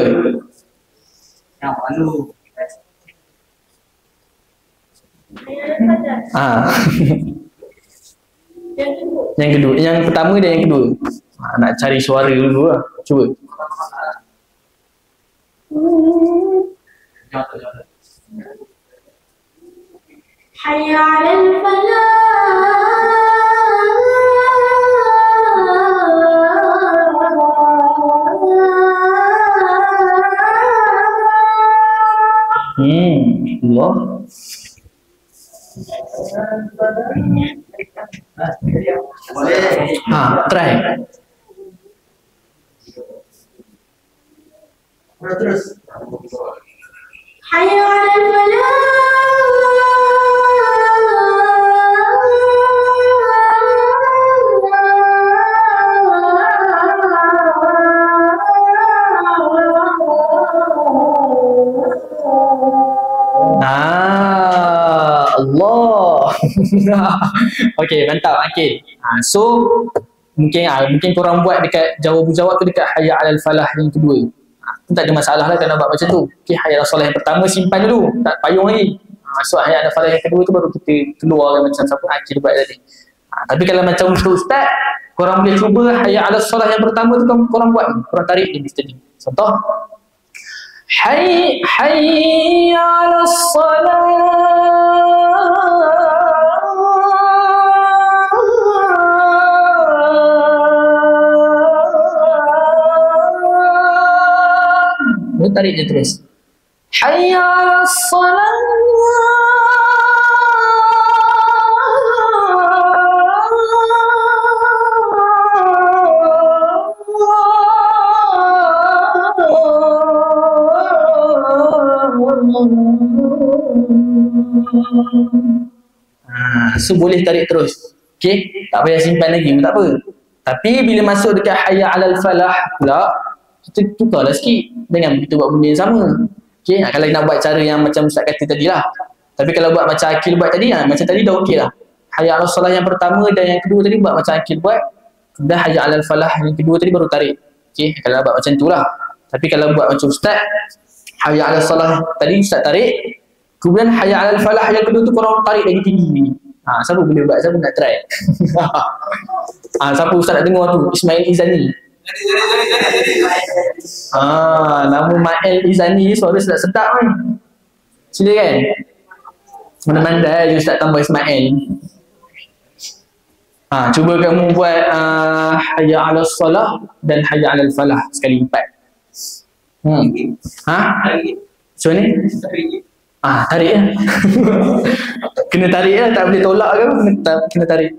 Yang malu. Yang kedua, yang pertama dan yang kedua. Nak cari suara dulu lah. Cuba. حي على الفلاح. Allah. Try. Terus. حي على Allah. Okey, mantap Akil. So mungkin korang buat dekat jawab-jawab tu dekat hayya 'alal falah yang kedua. Tak ada masalah lah kalau buat macam tu. Okey, hayya 'alal salah yang pertama simpan dulu, tak payung lagi. Masuk hayya 'alal falah yang kedua tu baru kita keluarkan macam siapa Akil buat tadi. Tapi kalau macam untuk ustaz, korang boleh cuba hayya 'alal salah yang pertama tu korang buat, korang tarik ni tadi. Contoh, hayya 'alal salah. Tarik je terus. Hayya 'alas salah. So boleh tarik terus. Okey, tak payah simpan lagi, tak apa. Tapi bila masuk dekat hayya 'alal falah pula, kita tukarlah sikit. Jangan kita buat benda yang sama. Okay, kalau nak buat cara yang macam Ustaz kata tadi lah. Tapi kalau buat macam Akil buat tadi, macam tadi dah okey lah. Hayya 'alal salah yang pertama dan yang kedua tadi buat macam Akil buat. Kemudian hayya 'alal falah yang kedua tadi baru tarik. Okay, kalau buat macam tu lah. Tapi kalau buat macam Ustaz, Hayya 'alal salah tadi Ustaz tarik. Kemudian hayya 'alal falah yang kedua tu korang tarik lagi tinggi. Siapa boleh buat? Siapa nak try? Siapa Ustaz nak dengar tu? Ismail Izani. Nama Mael Izani ni suara sedap-sedap kan. Silakan. Mana-mana je Ustaz tambah Ismail. Cuba kamu buat hayya 'alal salah dan hayya 'alal falah sekali 4. Macam ni? Tarik lah. Kena tarik lah, tak boleh tolak ke? Kena tarik.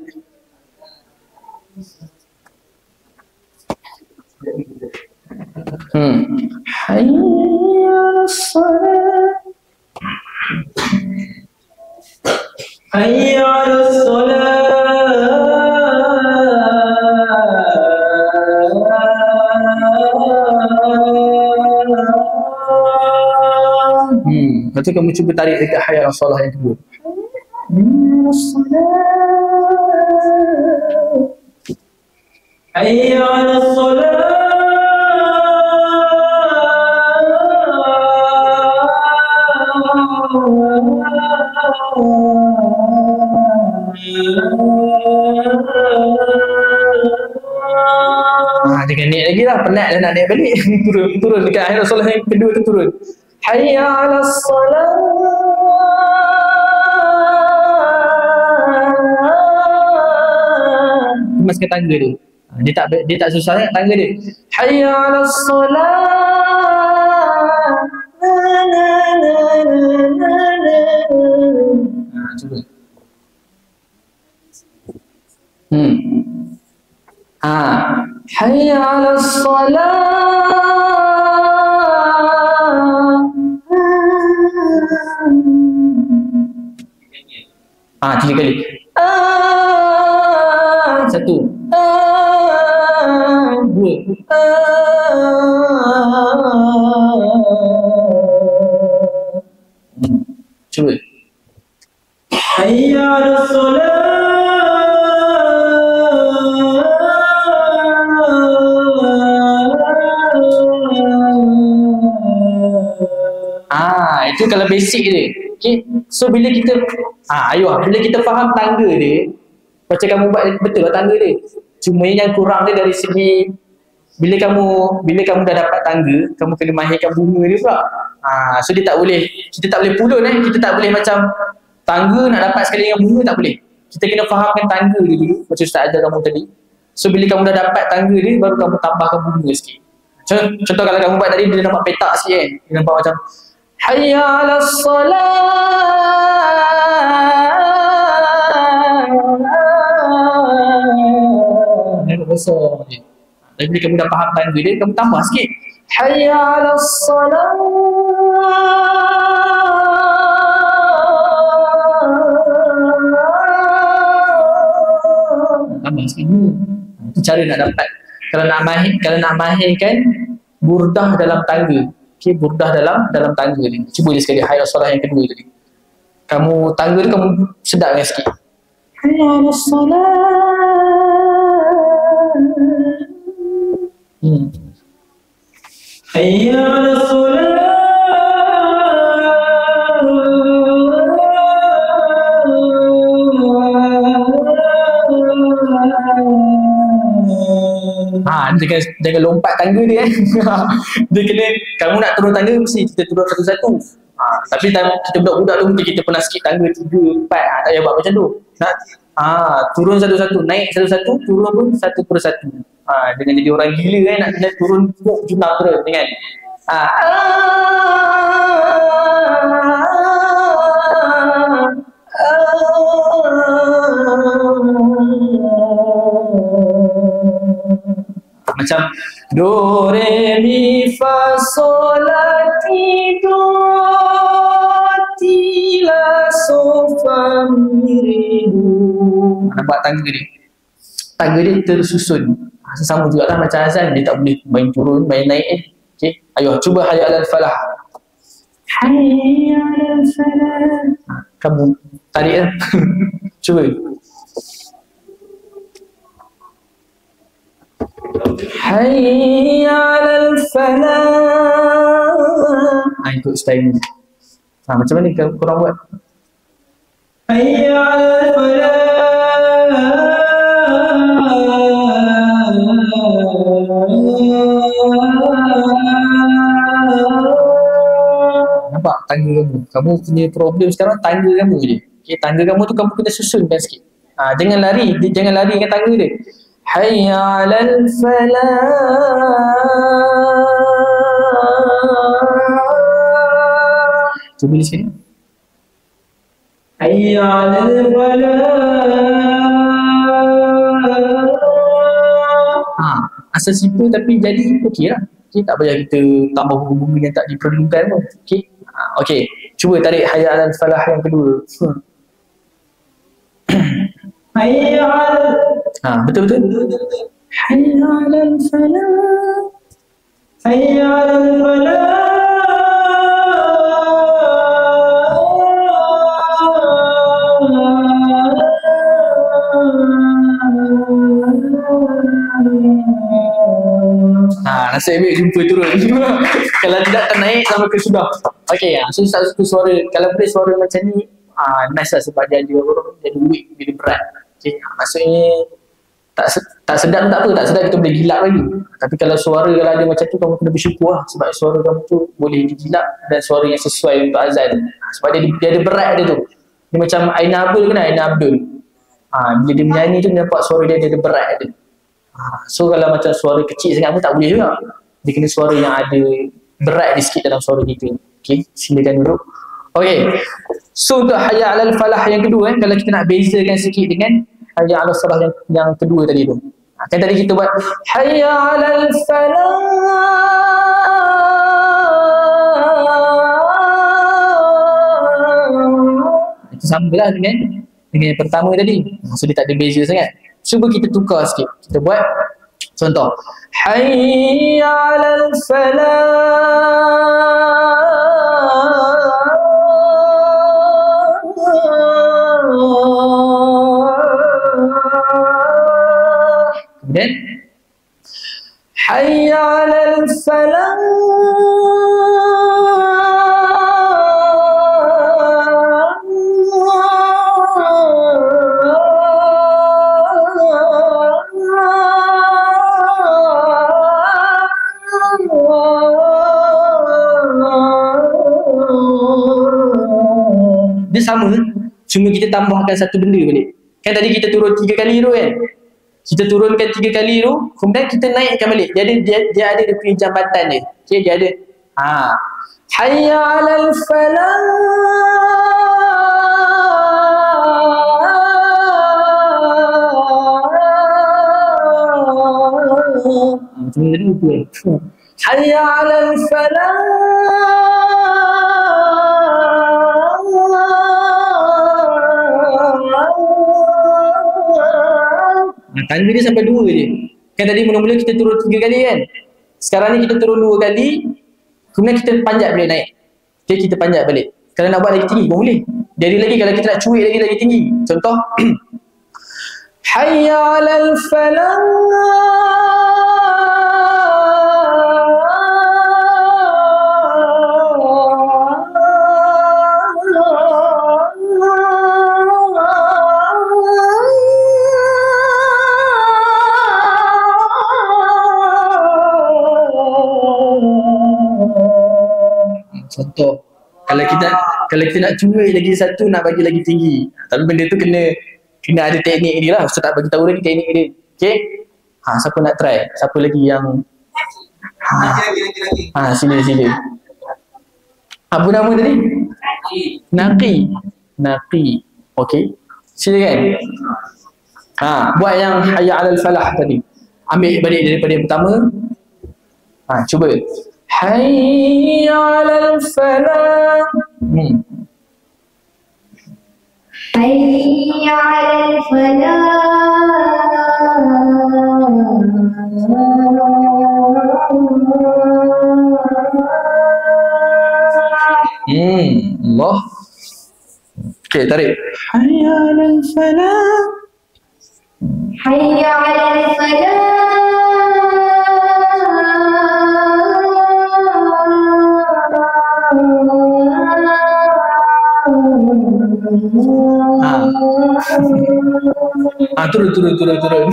Hayya 'alal salah. Hayya 'alal salah. Lepas tu kamu cuba tarik dekat hayya 'alal salah yang kedua. Hayya 'alal salah. Dengan naik lagi lah, penat dah nak naik balik. turun dekat hayya 'alal salah yang kedua tu turun. Hayya 'alal salah. Kemaskan tangga dia. Dia tak susah sangat tangga dia. Hayya 'alal salah. Cuba. Hayya 'alal salah. 3 kali. 1 2 Cuba. Hayya 'alal salah. Itu kalau basic dia. Okay. So bila kita bila kita faham tangga dia, macam kamu buat betul lah tangga dia. Cuma yang kurang dia dari segi bila kamu dah dapat tangga, kamu kena mahirkan bunga dia pula. So kita tak boleh pulun kita tak boleh macam tangga nak dapat sekali dengan bunga, tak boleh. Kita kena fahamkan tangga dia dulu, macam Ustaz ajar kamu tadi. So bila kamu dah dapat tangga dia, baru kamu tambahkan bunga sikit. Contoh kalau kamu buat tadi, dia nampak petak sikit kan. Dia nampak macam Hayya 'alal salah. Nampak besar je. Tapi bila kamu dah faham tangga dia, kamu tambah sikit. Hayya 'alal salah. Tambah sikit dulu. Itu cara nak dapat. Kalau nak mahirkan burdah dalam tangga. Okay, burdah dalam tangga ni. Cuba je sekali hayya 'alal salah yang kedua tadi. Kamu tangga tu kamu sedapkan sikit. Hayya 'alal salah. Hayya 'alal salah. Jangan lompat tangga dia dia kena, kamu nak turun tangga mesti kita turun satu-satu. Tapi kita budak-budak tu mungkin kita pernah skip tangga 3, 4, tak payah buat macam tu. Turun satu-satu, naik satu-satu, turun pun satu persatu. Dengan jadi orang gila kan, nak turun junah terus dengan macam do re mi fa sol la ti do ti la so fa mi re do. Nampak tangga dia tersusun. Sesama juga lah macam azan, dia tak boleh main turun main naik. Okay, ayo cuba hayya 'alal falah. Hayya 'alal falah. Kamu tarik lah. Cuba. Hayya 'alal falah. ikut style ni. Macam mana korang buat? Hayya 'alal falah. Nampak tangga kamu? Kamu punya problem sekarang tangga kamu je. Okay, tangga kamu tu kamu kena susunkan sikit. Jangan lari dengan tangga dia. Hayya 'alal falah. Cuba di sini. Hayya 'alal falah. Asal simple tapi jadi okey lah. Okay, tak payah kita tambah bunga-bunga yang tak diperlukan pun. Okey. Okey, cuba tarik hayya 'alal falah yang kedua. Hayya 'alal betul. Hayya 'alal falah. Hayya 'alal falah. Nasib baik jumpa turun. Kalau tidak ternaik sampai ke sudah. Okey, so tak suka suara. Kalau boleh suara macam ni, nice lah sebab dia ada jadi weak, jadi berat. Okey, maksudnya tak sedap tak apa, tak sedap kita boleh gilap lagi. Tapi kalau suara kalau ada macam tu, kamu kena bersyukur lah sebab suara kamu tu boleh digilap dan suara yang sesuai untuk azan. Sebab dia ada berat dia tu. Dia macam Aina Abdul kan, Aina Abdul. Bila dia menyanyi tu nampak suara dia ada berat dia. So kalau macam suara kecil sangat pun tak boleh juga. Dia kena suara yang ada berat dia sikit dalam suara kita. Okay, silakan duduk. Okay, so untuk hayya 'alal falah yang kedua kalau kita nak bezakan sikit dengan hayya 'alal salah yang kedua tadi tu. Kan tadi kita buat hayya 'alal falah. Itu sama lah dengan yang pertama tadi. So dia tak ada beza sangat. Cuba kita tukar sikit. Kita buat contoh. Hayya 'alal falah. Kemudian hayya 'alal falah. Dia sama, cuma kita tambahkan satu benda balik. Kan tadi kita turun 3 kali tu kan. Kita turunkan 3 kali tu, kemudian kita naikkan balik. Dia ada dia punya jambatan dia. Okay, dia ada hayya 'alal falah. Macam ni tadi tu. Hayya 'alal falah. Tangga dia sampai 2 je. Kan tadi mula-mula kita turun 3 kali kan. Sekarang ni kita turun 2 kali. Kemudian kita panjat balik naik. Okay, kita panjat balik. Kalau nak buat lagi tinggi pun boleh. Jadi lagi kalau kita nak cuik lagi tinggi. Contoh hayya 'alal falah. Contoh kalau kita nak cuik lagi satu, nak bagi lagi tinggi, tapi benda tu kena ada teknik dia lah. Ustaz tak bagi tahu lagi teknik dia. Okay, siapa nak try? Siapa lagi yang sila apa nama tadi? Naqi. Okay, silakan. Buat yang hayya 'alal falah tadi. Ambil balik daripada yang pertama. Cuba hayya 'alal falah. Hayya 'alal falah. Allah. Okay, tarik. Hayya 'alal falah. Hayya 'alal falah. turun.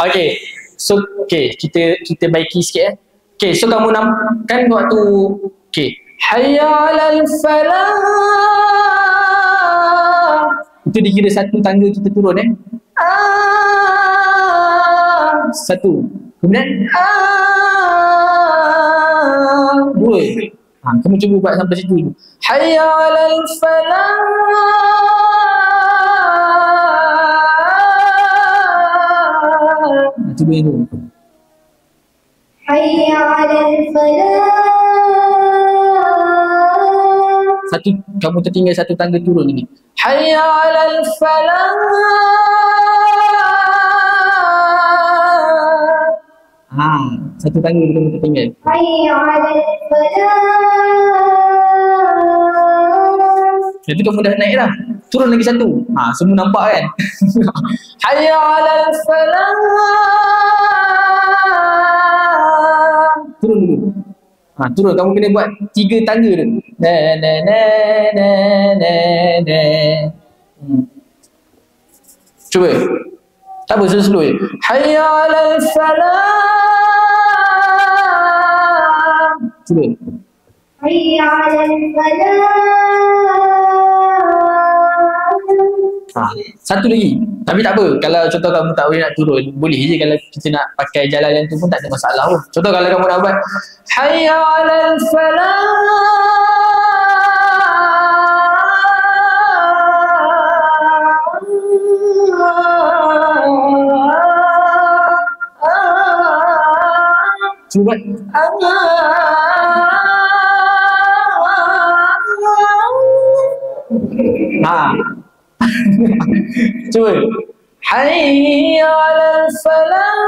Okay. So, okay, kita baiki sikit Okay, so kamu kan waktu okay. Hayya 'alal falah. Itu dikira satu tangga kita turun satu. Kemudian dua. Kamu cuba buat sampai situ dulu. Hayya 'alal falah. Cuba itu. Hayya 'alal falah. Satu, kamu tertinggal satu tangga turun lagi. Hayya 'alal falah. Satu tangga kamu tertinggal. Hayya 'alal falah. Jadi kamu dah naik dah. Turun lagi satu. Semua nampak kan? Hayya 'alal falah. Turun dulu. Turun. Kamu kena buat 3 tangga dulu. Cuba. Tak apa, slow je. Hayya 'alal falah. Cuba. Hayya 'alal falah. Satu lagi. Tapi tak apa. Kalau contoh kamu tak boleh nak turun, boleh je kalau kita nak pakai jalan yang tu pun tak ada masalah pun. Contoh kalau kamu nak buat Hayya 'alal falah. Cuba. Cuba. Hayya 'alal falah.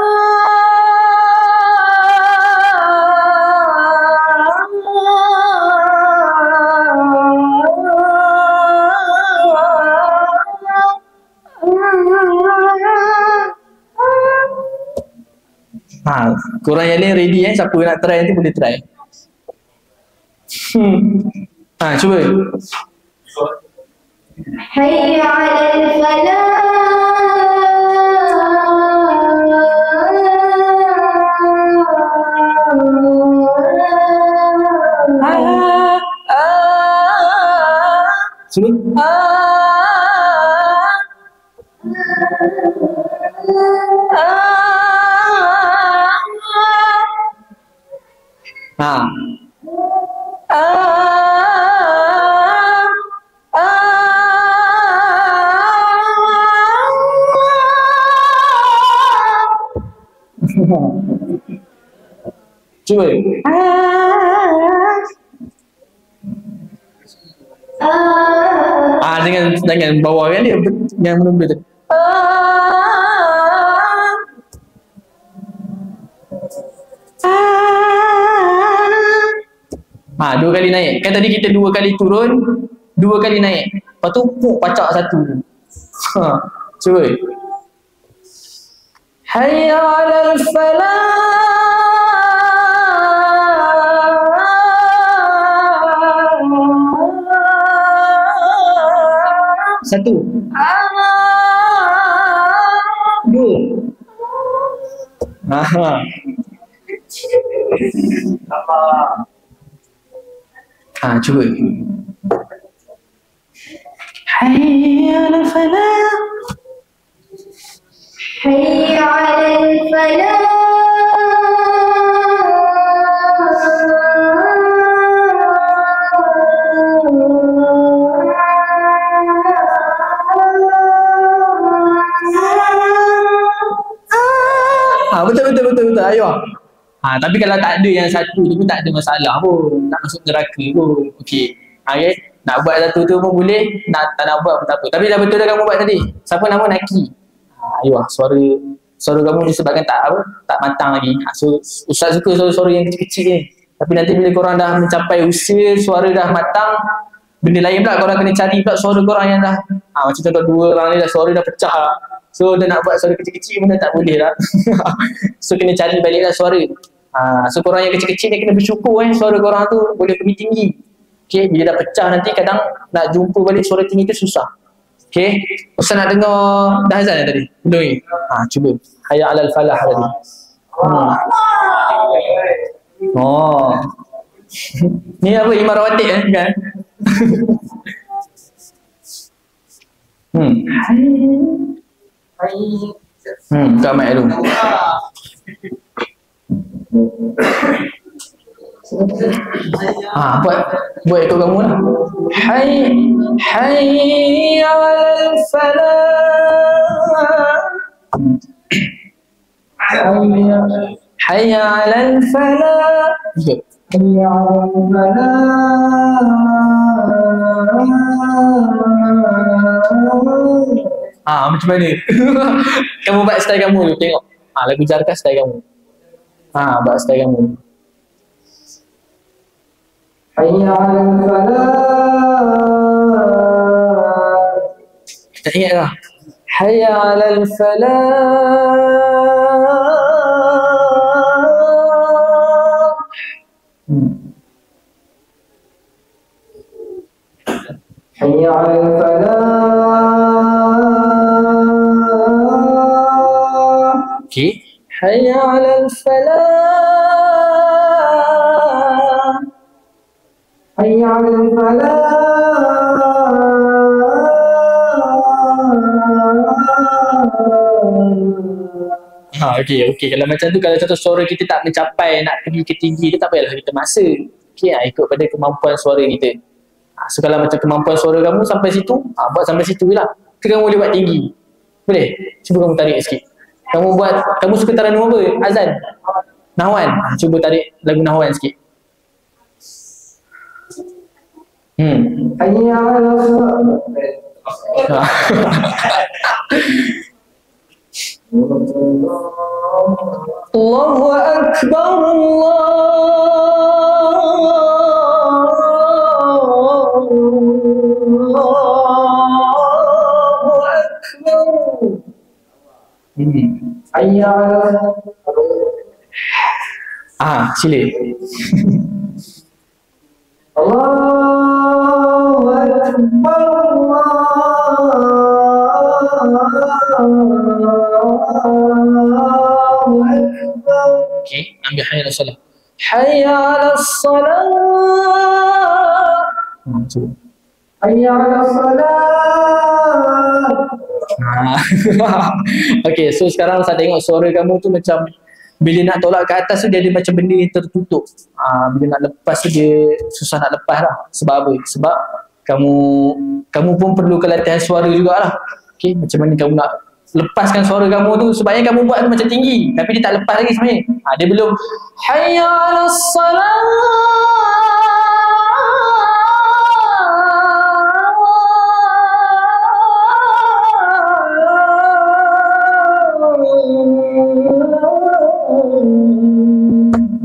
Korang yang lain ready siapa nak try nanti boleh try. Cuba. Hayya 'alal falah. Cuba. Cuba. Dengan bawah kan dia yang menunda tu. Dua kali naik. Kan tadi kita 2 kali turun, 2 kali naik. Lepas tu pacak satu. Cuba. Hayya 'alal falah. Satu. Dua. Cuba. Hayya 'alal falah. Hayya 'alal falah. Betul. Ayuh. Tapi kalau tak ada yang satu tu pun tak ada masalah pun. Tak masuk neraka pun. Okey. Okay. Nak buat satu tu pun boleh. Tak nak buat pun tak apa. Tapi dah betul dah kamu buat tadi. Siapa nama Naki? Ayuh. Suara kamu disebabkan tak matang lagi. So Ustaz suka suara-suara yang kecil-kecil ni. Tapi nanti bila korang dah mencapai usia, suara dah matang, benda lain pula korang kena cari pula suara korang yang dah macam contoh 2 orang ni dah suara dah pecah lah. So dia nak buat suara kecil-kecil pun tak boleh lah. So kena cari balik lah suara. So korang yang kecil-kecil ni kena bersyukur suara korang tu boleh pergi tinggi. Okay, bila dah pecah nanti kadang nak jumpa balik suara tinggi tu susah. Okay, Ustaz nak dengar dah azan dah tadi? Belum ni? Cuba. Hayya 'alal falah tadi. Oh. Ni apa Imam Rawatib kan? Buka mic dulu. Buat ikut kamu lah. Hayya 'alal falah. Hayya 'alal falah. Hayya 'alal falah. Macam mana? Kamu buat style kamu dulu, tengok. Lagu Jarkah style kamu. Buat style kamu. Hayya 'alal falah. Tak ingat lah. Hayya 'alal falah. Hayya 'alal falah. Okay. Hayya 'alal falah. Hayya 'alal falah. Okey. Kalau macam tu, kalau contoh suara kita tak mencapai nak pergi ke tinggi tu, tak payahlah kita maksa. Okey, ikut pada kemampuan suara kita. So kalau macam kemampuan suara kamu sampai situ, buat sampai situ je lah. Ke kamu boleh buat tinggi? Boleh? Cuba kamu tarik sikit. Kamu suka taranum apa? Azan? Nahwan? Cuba tarik lagu Nahwan sikit. Hayya 'alal falah. Allahu Akbar, Allahu Akbar. Hayya 'alal sila. Allahu Akbar, Allahu Akbar. Okay, ambil hayya 'alas salah. Hayya 'alas salah. Hayya 'alas salah. Okay, so sekarang saya tengok suara kamu tu macam bila nak tolak ke atas tu dia ada macam benda yang tertutup. Bila nak lepas tu dia susah nak lepas lah. Sebab apa? Sebab kamu pun perlu latihan suara jugalah. Okay, macam mana kamu nak lepaskan suara kamu tu, sebabnya kamu buat tu macam tinggi tapi dia tak lepas lagi sebenarnya. Dia belum hayya 'alas salah.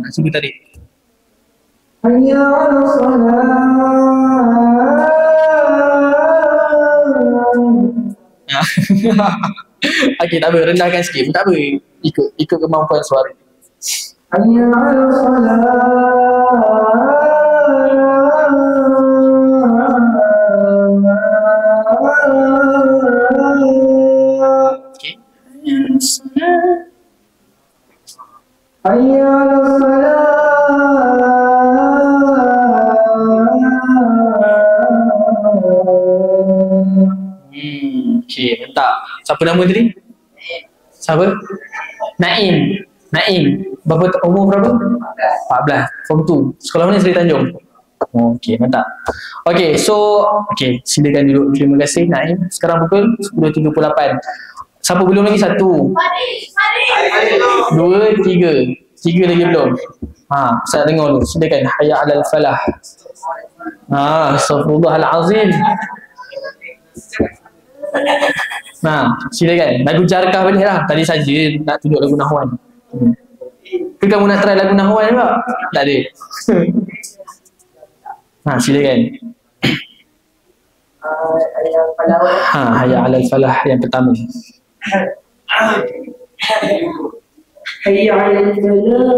Cuba tarik. Hayya 'alas salah. Okey, tak apa, rendahkan sikit pun tak apa. Ikut kemampuan suara. Hayya 'alas salah. Okey. Hayya 'alas salah. Okey, mantap. Siapa nama tadi? Siapa? Naim. Berapa umur berapa? 14. Form 2. Sekolah mana? Seri Tanjung. Okey, mantap. Okey, so silakan duduk. Terima kasih Naim. Sekarang pukul 10.38. Siapa belum lagi? 1 2 3 lagi belum. Saya dengar dulu. Silakan. Hayya 'alal falah. Astaghfirullahalazim. Silakan. Lagu Jarkah boleh lah. Tadi saja nak tunjuk lagu Nahwan. Ke kamu nak try lagu Nahwan juga? Tak ada. Silakan. Hayya 'alal falah yang pertama. Hayya 'alal falah.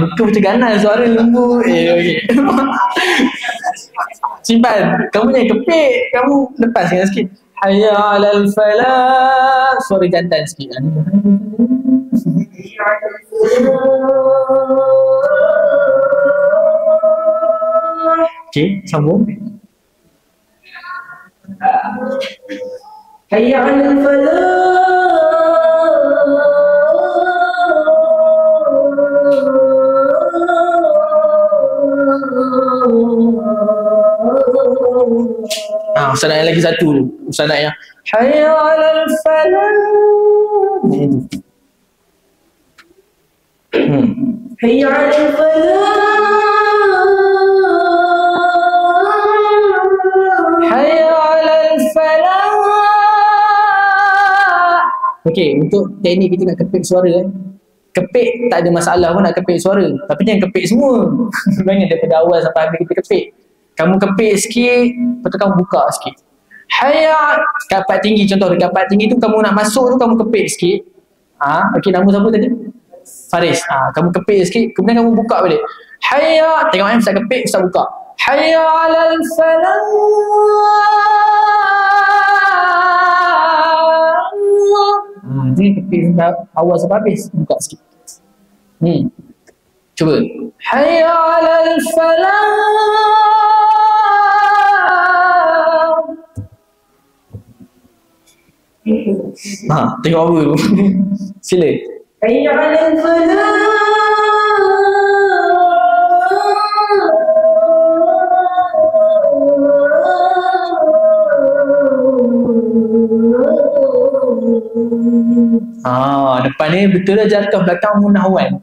muka macam ganas, suara lembut. Okey. Simpan. Kamu jangan kepek. Kamu lepaskan sikit. Hayya 'alal falah. Suara jantan sikit. Okey, sambung. Hayya 'alal falah. Ustaz nak lagi satu. Ustaz nak yang hayya 'alal falah. Hayya 'alal falah. Hayya 'alal falah. Okey, untuk teknik kita nak kepek suara kepek tak ada masalah pun nak kepek suara. Tapi jangan kepek semua. Jangan daripada awal sampai habis kita kepek. Kamu kepek sikit, lepas tu kamu buka sikit. Hayya, dekat part tinggi, contoh dekat part tinggi tu kamu nak masuk tu kamu kepek sikit. Okey, nama siapa tadi? Faris. Kamu kepek sikit, kemudian kamu buka balik. Hayya, tengok Ustaz kepek, Ustaz buka. Hayya 'alal falah. Dia kepek awal sampai habis, buka sikit. Cuba. Hayya 'alal falah. Tengok apa tu? Sila. Hayya 'alal falah. Depan ni betul lah jarkah, belakang munahwan.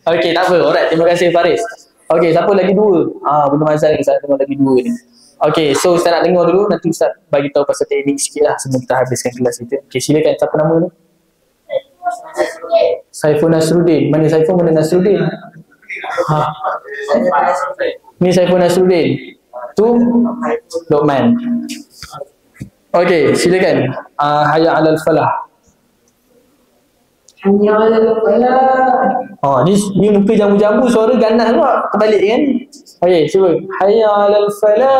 Okey, tak apa. Alright, terima kasih Faris. Okey, siapa lagi dua? Belum Azhar Ustaz tengok lagi dua ni. Okey, so Ustaz nak dengar dulu, nanti Ustaz bagi tahu pasal teknik sikit lah sebelum kita habiskan kelas kita. Okey, silakan. Siapa nama ni? Saiful Nasruddin. Mana Saiful, mana Nasruddin? Ni Saiful Nasruddin. Tu Luqman. Okey, silakan. Hayya 'alal falah. Hayya 'alal falah. Ni muka jambu-jambu, suara ganas pula. Terbalik kan? Okey, cuba. Hayya 'alal falah.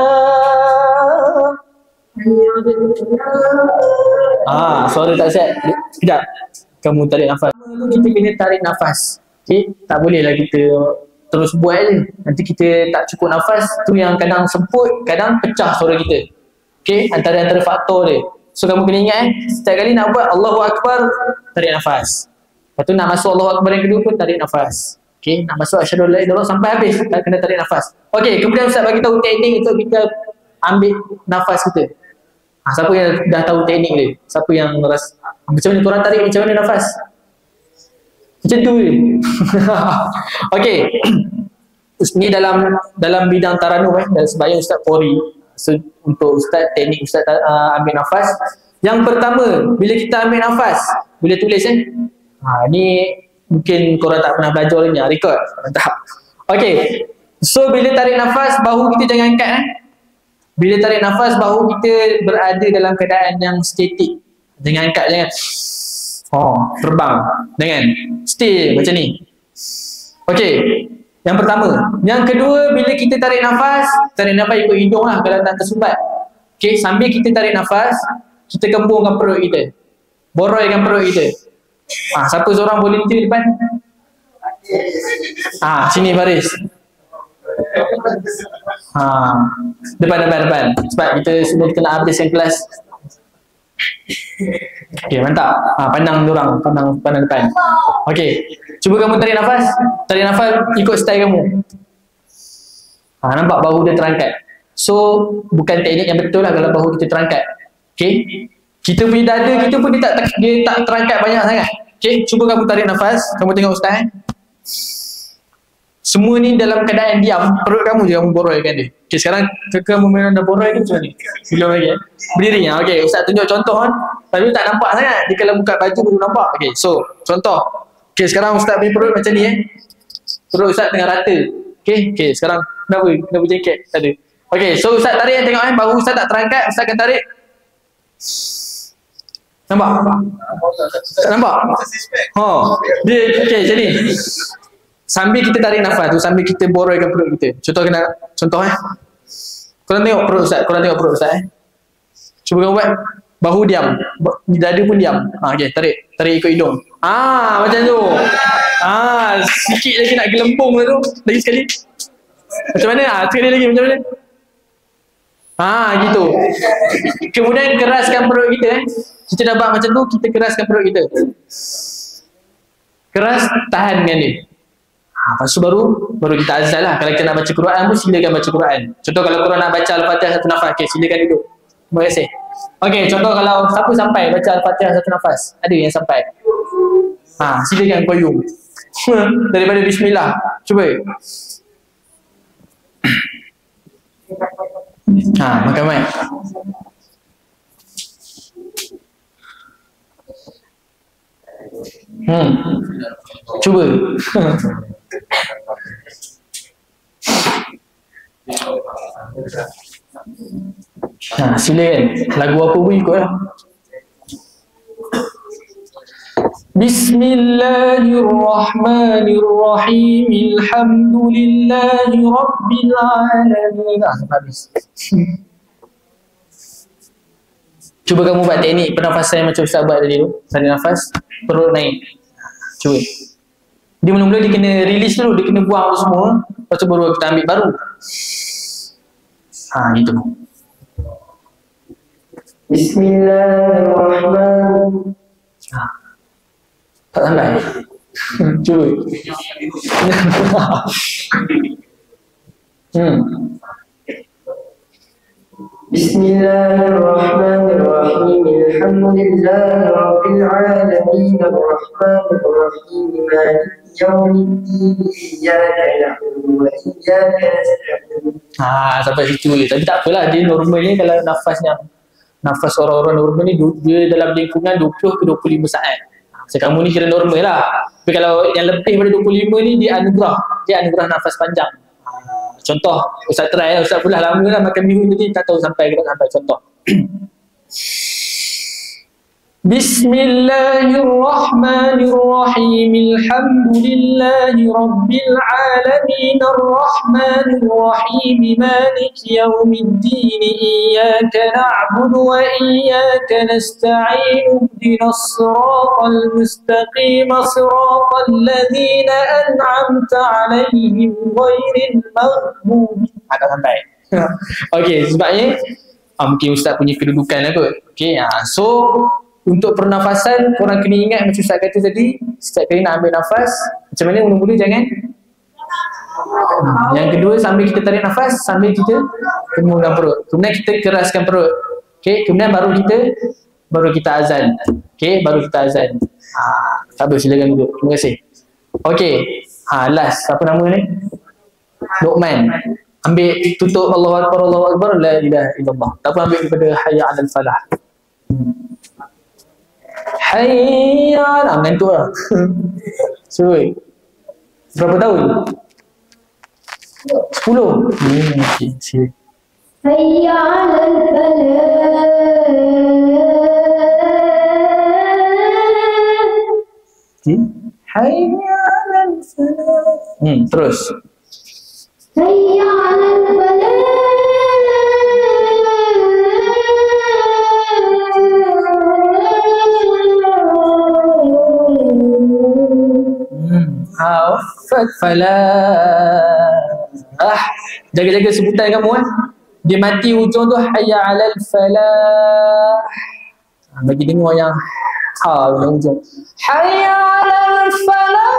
Hayya 'alal falah. Suara tak sihat. Sekejap. Kamu tarik nafas. Kita kena tarik nafas. Okey, tak bolehlah kita terus buat je. Nanti kita tak cukup nafas, tu yang kadang semput, kadang pecah suara kita. Okey, antara faktor dia. So kamu kena ingat setiap kali nak buat Allahu Akbar, tarik nafas. Lepas tu nak masuk Allahu Akbar yang kedua pun tarik nafas. Okey, nak masuk asyhadu alla ilaha illallah sampai habis, tak kena tarik nafas. Okey, kemudian Ustaz bagi tahu teknik untuk kita ambil nafas kita. Siapa yang dah tahu teknik dia? Siapa yang rasa macam mana korang tarik, macam mana nafas? Macam tu je. Okey. Ni dalam bidang taranum dalam sembahyang Ustaz Pori. So, untuk Ustaz, teknik Ustaz ambil nafas. Yang pertama, bila kita ambil nafas, boleh tulis ni mungkin korang tak pernah belajar lagi, record. Tak. Okey. So, bila tarik nafas, bahu kita jangan angkat. Bila tarik nafas, bahu kita berada dalam keadaan yang statik. Jangan angkat, jangan terbang. Jangan. Stay macam ni. Okey. Yang pertama. Yang kedua, bila kita tarik nafas ikut hidung lah kalau tak tersumbat. Okey, sambil kita tarik nafas, kita kembungkan perut kita. Boroikan perut kita. Siapa seorang volunteer depan? Sini Faris. Depan. Sebab kita semua kita nak habiskan kelas. Okey, mantap. Pandang diorang, pandang depan. Okey, cuba kamu tarik nafas ikut style kamu. Nampak bahu dia terangkat. So, bukan teknik yang betul lah kalau bahu kita terangkat. Okey, kita punya dada kita pun dia tak terangkat banyak sangat. Okey, cuba kamu tarik nafas, kamu tengok Ustaz. Semua ni dalam keadaan diam, perut kamu je kamu boroikan dia. Okey, sekarang kamu memang dah boroi ke macam ni? Belum lagi berdiri. Okey, Ustaz tunjuk contoh tapi tak nampak sangat. Dia kalau buka baju baru nampak. Okey, so contoh. Okey, sekarang Ustaz punya perut macam ni Perut Ustaz tengah rata. Okey, sekarang kenapa jengket? Tak ada. Okey, so Ustaz tarik, tengok bahu Ustaz tak terangkat, Ustaz akan tarik. Nampak? Tak nampak? Dia okey macam ni. Sambil kita tarik nafas tu, sambil kita borolkan perut kita. Contoh Korang tengok perut Ustaz, Cuba kau buat. Bahu diam, dada pun diam. Okey, tarik ikut hidung. Macam tu. Sikit lagi nak gelembung tu. Lagi sekali. Macam mana? Sekali lagi macam mana? Gitu. Kemudian keraskan perut kita. Kita dah buat macam tu, kita keraskan perut kita. Keras, tahan dengan dia. Lepas tu baru kita azal lah. Kalau kita nak baca Quran pun silakan baca Quran. Contoh kalau korang nak baca Al-Fatihah satu nafas, silakan duduk. Terima kasih. Okey, contoh kalau siapa sampai baca Al-Fatihah satu nafas, ada yang sampai. Silakan koyum. Daripada bismillah. Cuba. Makan mic. Cuba. Silakan. Lagu apa pun ikutlah. Bismillahirrahmanirrahim. Alhamdulillahi rabbil alamin. Habis. Cuba kamu buat teknik pernafasan macam Ustaz buat tadi tu. Tarik nafas, perut naik. Cuba. Dia mula-mula dia kena release dulu, dia kena buang tu semua. Lepas tu baru kita ambil baru. Gitu. Bismillahirrahmanirrahim. Tak sampai. Cuba. Bismillahirrahmanirrahim. Alhamdulillahi rabbil alamin. Arrahmanirrahim. Maliki yaumiddin. Iyyaka na'budu wa iyyaka nasta'in. Sampai situ je. Tapi tak apalah, dia normalnya kalau nafas orang-orang normal ni dia dalam lingkungan 20 ke 25 saat. So, kamu ni kira normal lah. Tapi kalau yang lebih daripada 25 ni dia anugerah nafas panjang. Contoh, Ustaz try lah. Ustaz pula lama lah makan minggu tadi, tak tahu sampai ke tak sampai. Contoh. Bismillahirrahmanirrahim. Alhamdulillahi rabbil alamin. Arrahmanirrahim. Maliki yaumiddin. Iyyaka na'budu wa iyyaka nasta'in. Ihdinas siratal mustaqim. Siratal ladzina an'amta 'alaihim ghairil maghdubi. Tak sampai. Okey, sebabnya mungkin Ustaz punya kedudukan lah kot. Okey, so untuk pernafasan, korang kena ingat macam Ustaz kata tadi, setiap kali nak ambil nafas, macam mana mula-mula jangan. Yang kedua, sambil kita tarik nafas, sambil kita kemungkan perut. Kemudian kita keraskan perut. Okay, kemudian baru kita azan. Okay, baru kita azan. Sabar, silakan duduk. Terima kasih. Okay, last, apa nama ni? Luqman. Ambil tutup Allahu Akbar, la ilaha illallah. Tak apa ambil daripada hayya 'alal falah. Hayya, mengantuk lah. Sorry. Berapa tahun? 10. Okay, sila. hayya 'alal falah. Hayya 'alal falah. Terus. hayya 'alal falah. Falah. Jaga-jaga sebutan kamu Dia mati ujung tu hayya 'alal falah. Bagi dengar yang dalam ujung. Hayya 'alal falah.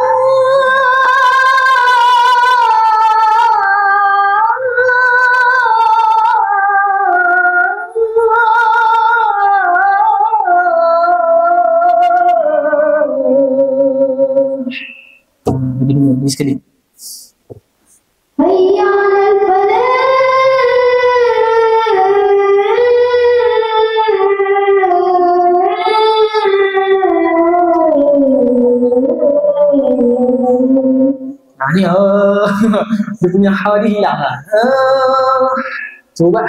Begini sekali. hayya 'alal falah. Ni dia punya ha dia hilang lah. Cuba.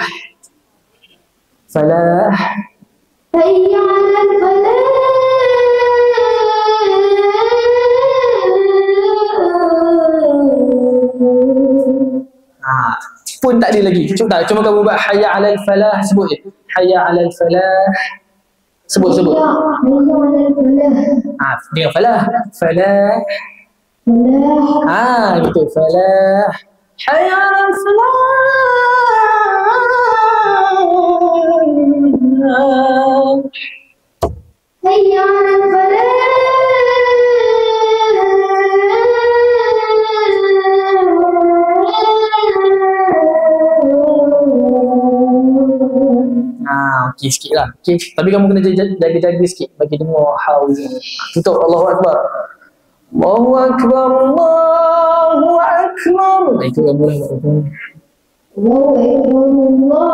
Falah. hayya 'alal falah. pun tak ada lagi. Cuma kamu buat hayya 'alal falah, sebut je. Hayya 'alal falah. Sebut. Hayya 'alal falah. Dengan falah. Falah. Falah. Gitu. Falah. Hayya 'alal falah. Hayya 'alal falah. Okey sikit lah. Okay. Tapi kamu kena jaga-jaga sikit bagi dengar how. Tutup. Allahu Akbar. Allahu Akbar. Allahu Akbar. Itu kamu lah. Allahu Akbar.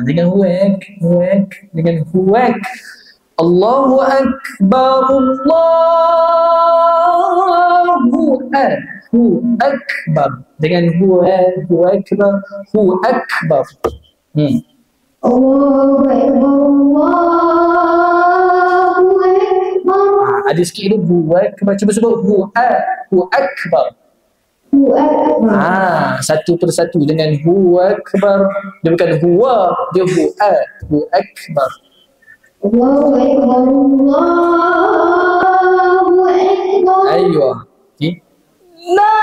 Dengan huak. Dengan huak. Allahu Akbar. Allahu Akbar. Dengan huak. Hu Akbar. Hu Akbar. Allahu Akbar. Allahu Akbar. Ada sikit ni hu Akbar. Cuba sebut hu Akbar. Hu Akbar. Satu persatu dengan hu Akbar. Dia bukan huwa, dia hu Akbar. Allahu Akbar. Allahu Akbar. Aywa. Okay. La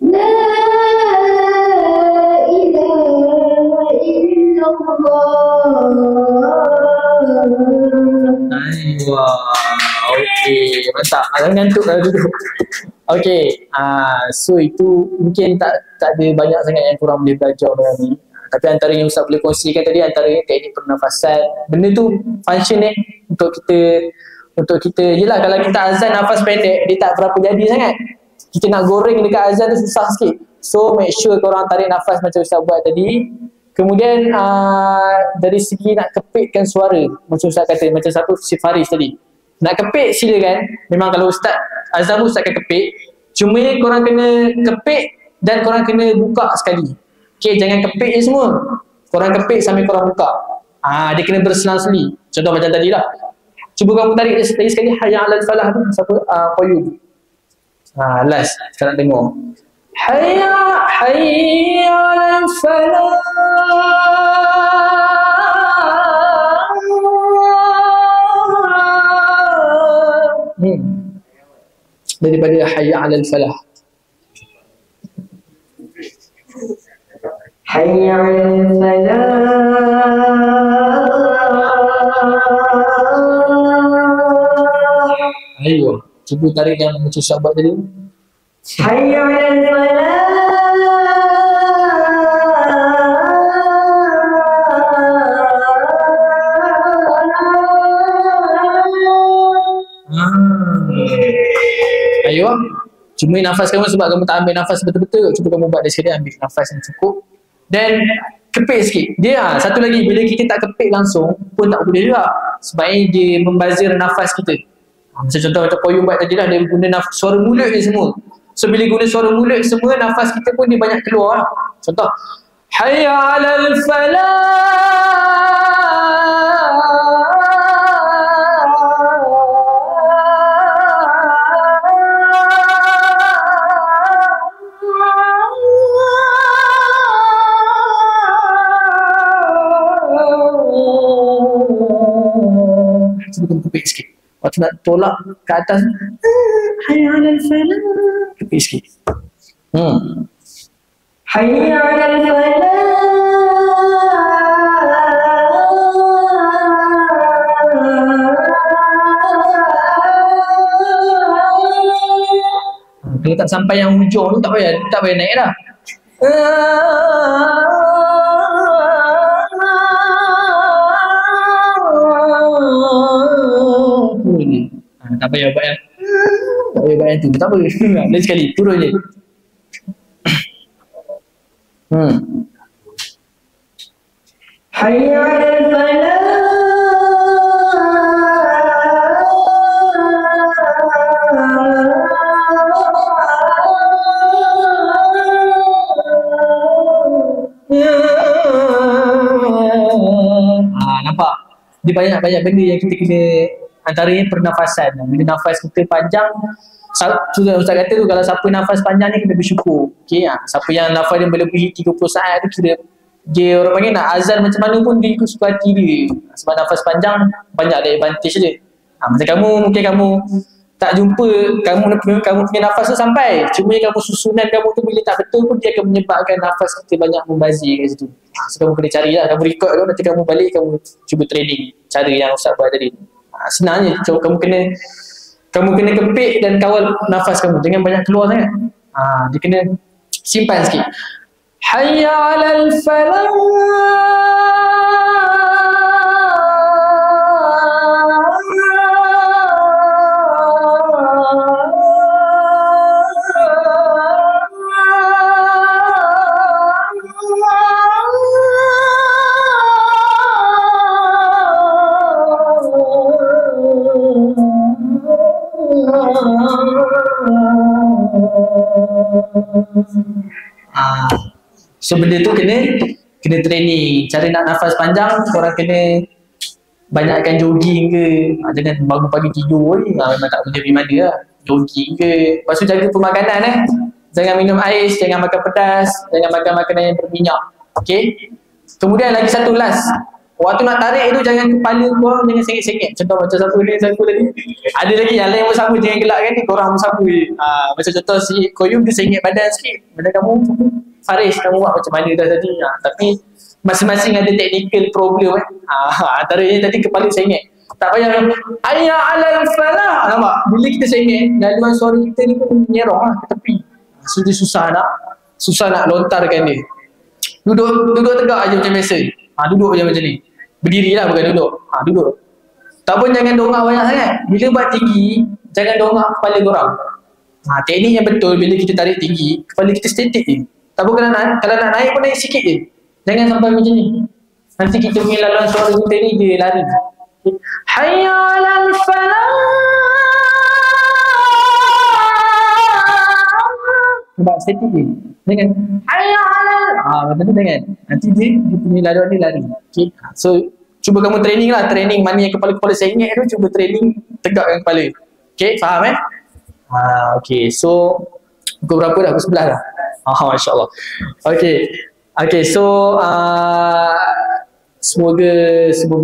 La ilaha illallah. Aywa. Okey, mantap. Jangan ngantuk dah duduk. Okey, so itu mungkin tak ada banyak sangat yang korang boleh belajar dalam ni. Tapi antara yang Ustaz boleh kongsikan tadi, antara teknik pernafasan. Benda tu function untuk kita yelah, kalau kita azan nafas pendek, dia tak berapa jadi sangat. Kita nak goreng dekat azan tu susah sikit. So make sure korang tarik nafas macam Ustaz buat tadi. Kemudian dari segi nak kepitkan suara, macam Ustaz kata, macam satu si Faris tadi, nak kepit silakan. Memang kalau Ustaz azan pun Ustaz akan kepit. Cuma korang kena kepit dan korang kena buka sekali. Okay, jangan kepit je semua. Korang kepit sambil korang buka. Dia kena berselang-seli. Contoh macam tadi lah. Cuba kamu tarik lagi sekali. Hayya 'alal falah tu. Siapa? Qayyum. Last. Sekarang tengok. Hayya 'alal falah. Daripada hayya 'alal falah. حي على الفلاح. Ayuh. Cuba tarik yang macam sahabat tadi. حي على الفلاح. Ayuh. Cuma nafas kamu sebab kamu tak ambil nafas betul-betul. Cuba kamu buat dari sini, ambil nafas yang cukup. Dan kepit sikit. Dia satu lagi, bila kita tak kepit langsung pun tak boleh juga. Sebabnya dia membazir nafas kita. Macam contoh macam Qayyum buat tadi lah, dia guna suara mulut dia semua. So bila guna suara mulut semua, nafas kita pun dia banyak keluar lah. Contoh, Hayya 'alal falah. Cuba kamu kepit sikit. Waktu nak tolak ke atas, Hayya 'alal falah. Kepit sikit. حي على الفلاح. Kalau tak sampai yang hujung tu tak payah naik dah. Tak payah buat yang tu. Tak apa. Lain sekali. Turun je. حي على Nampak? Dia banyak-banyak benda yang kita kena Antaranya pernafasan. Bila nafas kita panjang, sudah Ustaz kata tu, kalau siapa nafas panjang ni kena bersyukur. Okay, siapa yang nafas dia melebihi 30 saat tu kira dia orang panggil nak azan macam mana pun dia ikut suka hati dia. Sebab nafas panjang banyak ada advantage dia. Macam kamu, mungkin kamu tak jumpa, kamu punya nafas tu sampai, cuma kamu susunan kamu tu bila tak betul pun dia akan menyebabkan nafas kita banyak membazir kat situ. So kamu kena carilah, kamu record tu, nanti kamu balik kamu cuba training cara yang Ustaz buat tadi. Senangnya kamu kena kepit dan kawal nafas kamu, jangan banyak keluar sangat. Dia kena simpan sikit. Hayya 'alal falah. So benda tu kena training. Cara nak nafas panjang, korang kena banyakkan jogging ke. Jangan bangun pagi tidur memang tak boleh pergi mana lah. Jogging ke. Lepas tu jaga pemakanan Jangan minum ais, jangan makan pedas, jangan makan makanan yang berminyak. Okay. Kemudian lagi satu last. Waktu nak tarik tu jangan kepala korang jangan sengit-sengit. Contoh macam satu tadi. Ada lagi yang lain pun sama, jangan gelak kan ni, korang pun sama. Macam contoh si Koyum dia sengit badan sikit. Benda kamu Faris kamu buat macam mana dah tadi. Tapi masing-masing ada technical problem antaranya tadi kepala sengit. Tak payah hayya 'alal falah. Nampak? Bila kita sengit, laluan suara kita ni pun menyerong ke tepi. So dia susah nak lontarkan dia. Duduk tegak aja macam biasa. Duduk je macam ni. Berdirilah bukan duduk. Duduk. Tak pun jangan dongak banyak sangat. Bila buat tinggi, jangan dongak kepala korang. Teknik yang betul bila kita tarik tinggi, kepala kita statik je. Tak pun kalau nak naik pun naik sikit je. Jangan sampai macam ni. Nanti kita punya laluan suara kita ni dia lari. Hayya 'alal falah. Nampak statik je. Jangan hayya 'alal. Macam tu jangan. Nanti dia punya laluan ni lari. Okay. So cuba kamu training lah. Training mana yang kepala-kepala sengit tu, cuba training tegakkan kepala. Okay, faham okay, so pukul berapa dah? Pukul 11 dah. Masya Allah. Okay, so semoga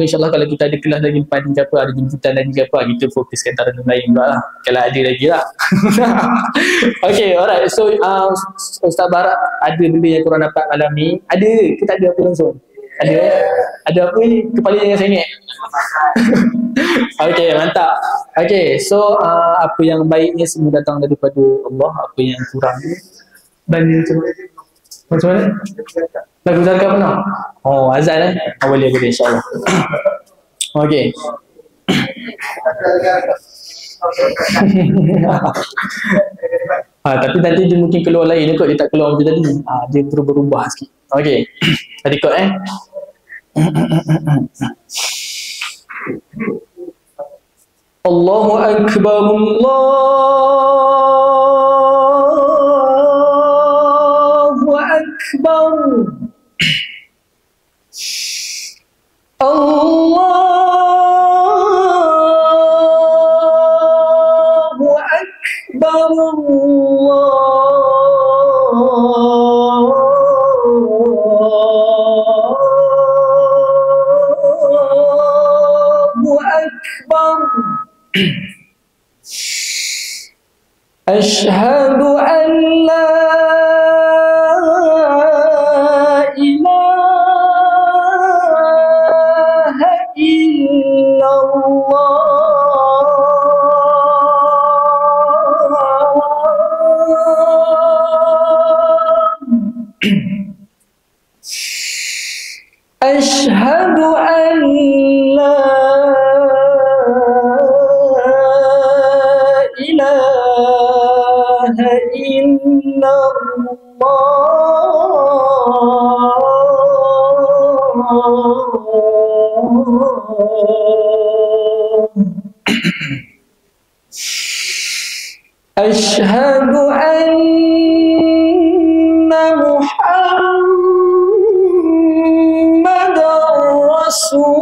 insyaAllah kalau kita ada kelas lagi lepas ni ke apa, ada jemputan lagi ke apa, kita fokuskan taranum lain pula lah. Kalau ada lagi lah. Okay, alright. So Ustaz Barak, ada benda yang korang dapat malam ni? Ada ke tak ada apa langsung? Ada apa ni? Kepala yang sengit. Okay, mantap. Okay, so apa yang baiknya semua datang daripada Allah, apa yang kurang ni dan macam mana? Lagu Zarka pernah? Azan boleh insyaAllah. Okay. Tapi nanti dia mungkin keluar lain kot, dia tak keluar macam tadi. Dia berubah sikit. Okay. Tadi kot Allahu Akbar, Allahu Akbar, Allahu Akbar, Allahu Akbar. Ashhadu an la ilaha illallah. Ashhadu an la ilaha illallah. Ashhadu anna Muhammadar Rasulullah.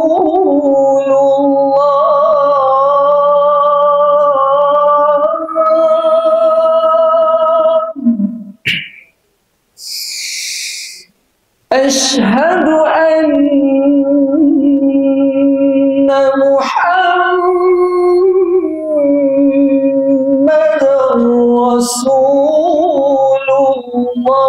أشهد أن محمدا رسول الله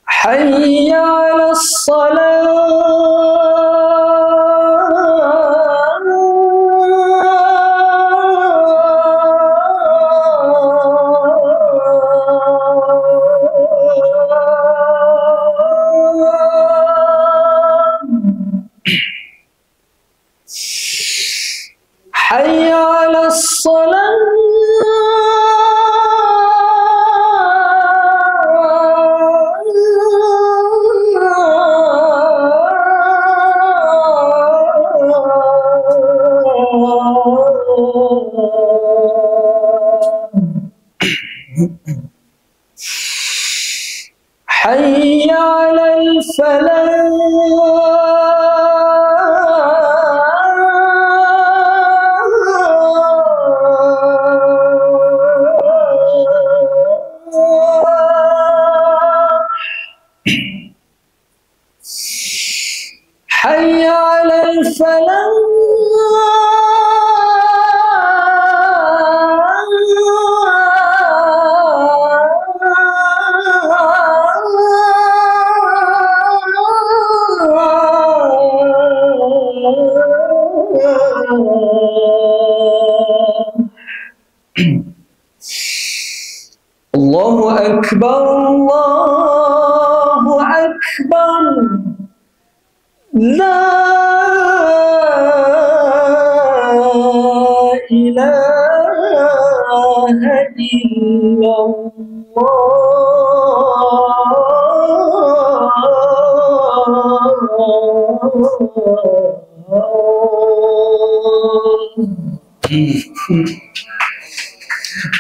حي على حي على حي على حي على الله أكبر الله أكبر لا إله إلا الله.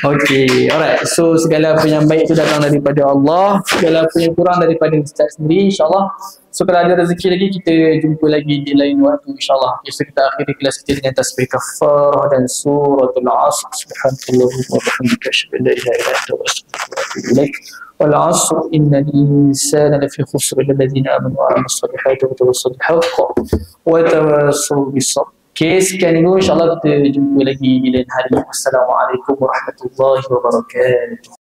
Okey, alright. So segala apa yang baik itu datang daripada Allah, segala apa yang kurang daripada Ustaz sendiri, insyaAllah. So kalau ada rezeki lagi, kita jumpa lagi di lain waktu, insyaAllah. Okay, so kita akhiri kelas kita dengan tasbih kafarah dan suratul Asr. Subhanallah wa bihamdika asyhadu an la ilaha illa anta astaghfiruka wa atubu ilaik. Wal 'asr innal insana lafi khusr illa alladhina amanu wa 'amilus solihati wa tawassaw bil haqqi wa tawassaw bis sabr. Okay, sekian dulu, insyaAllah kita jumpa lagi di lain hari. Wassalamualaikum warahmatullahi wabarakatuh.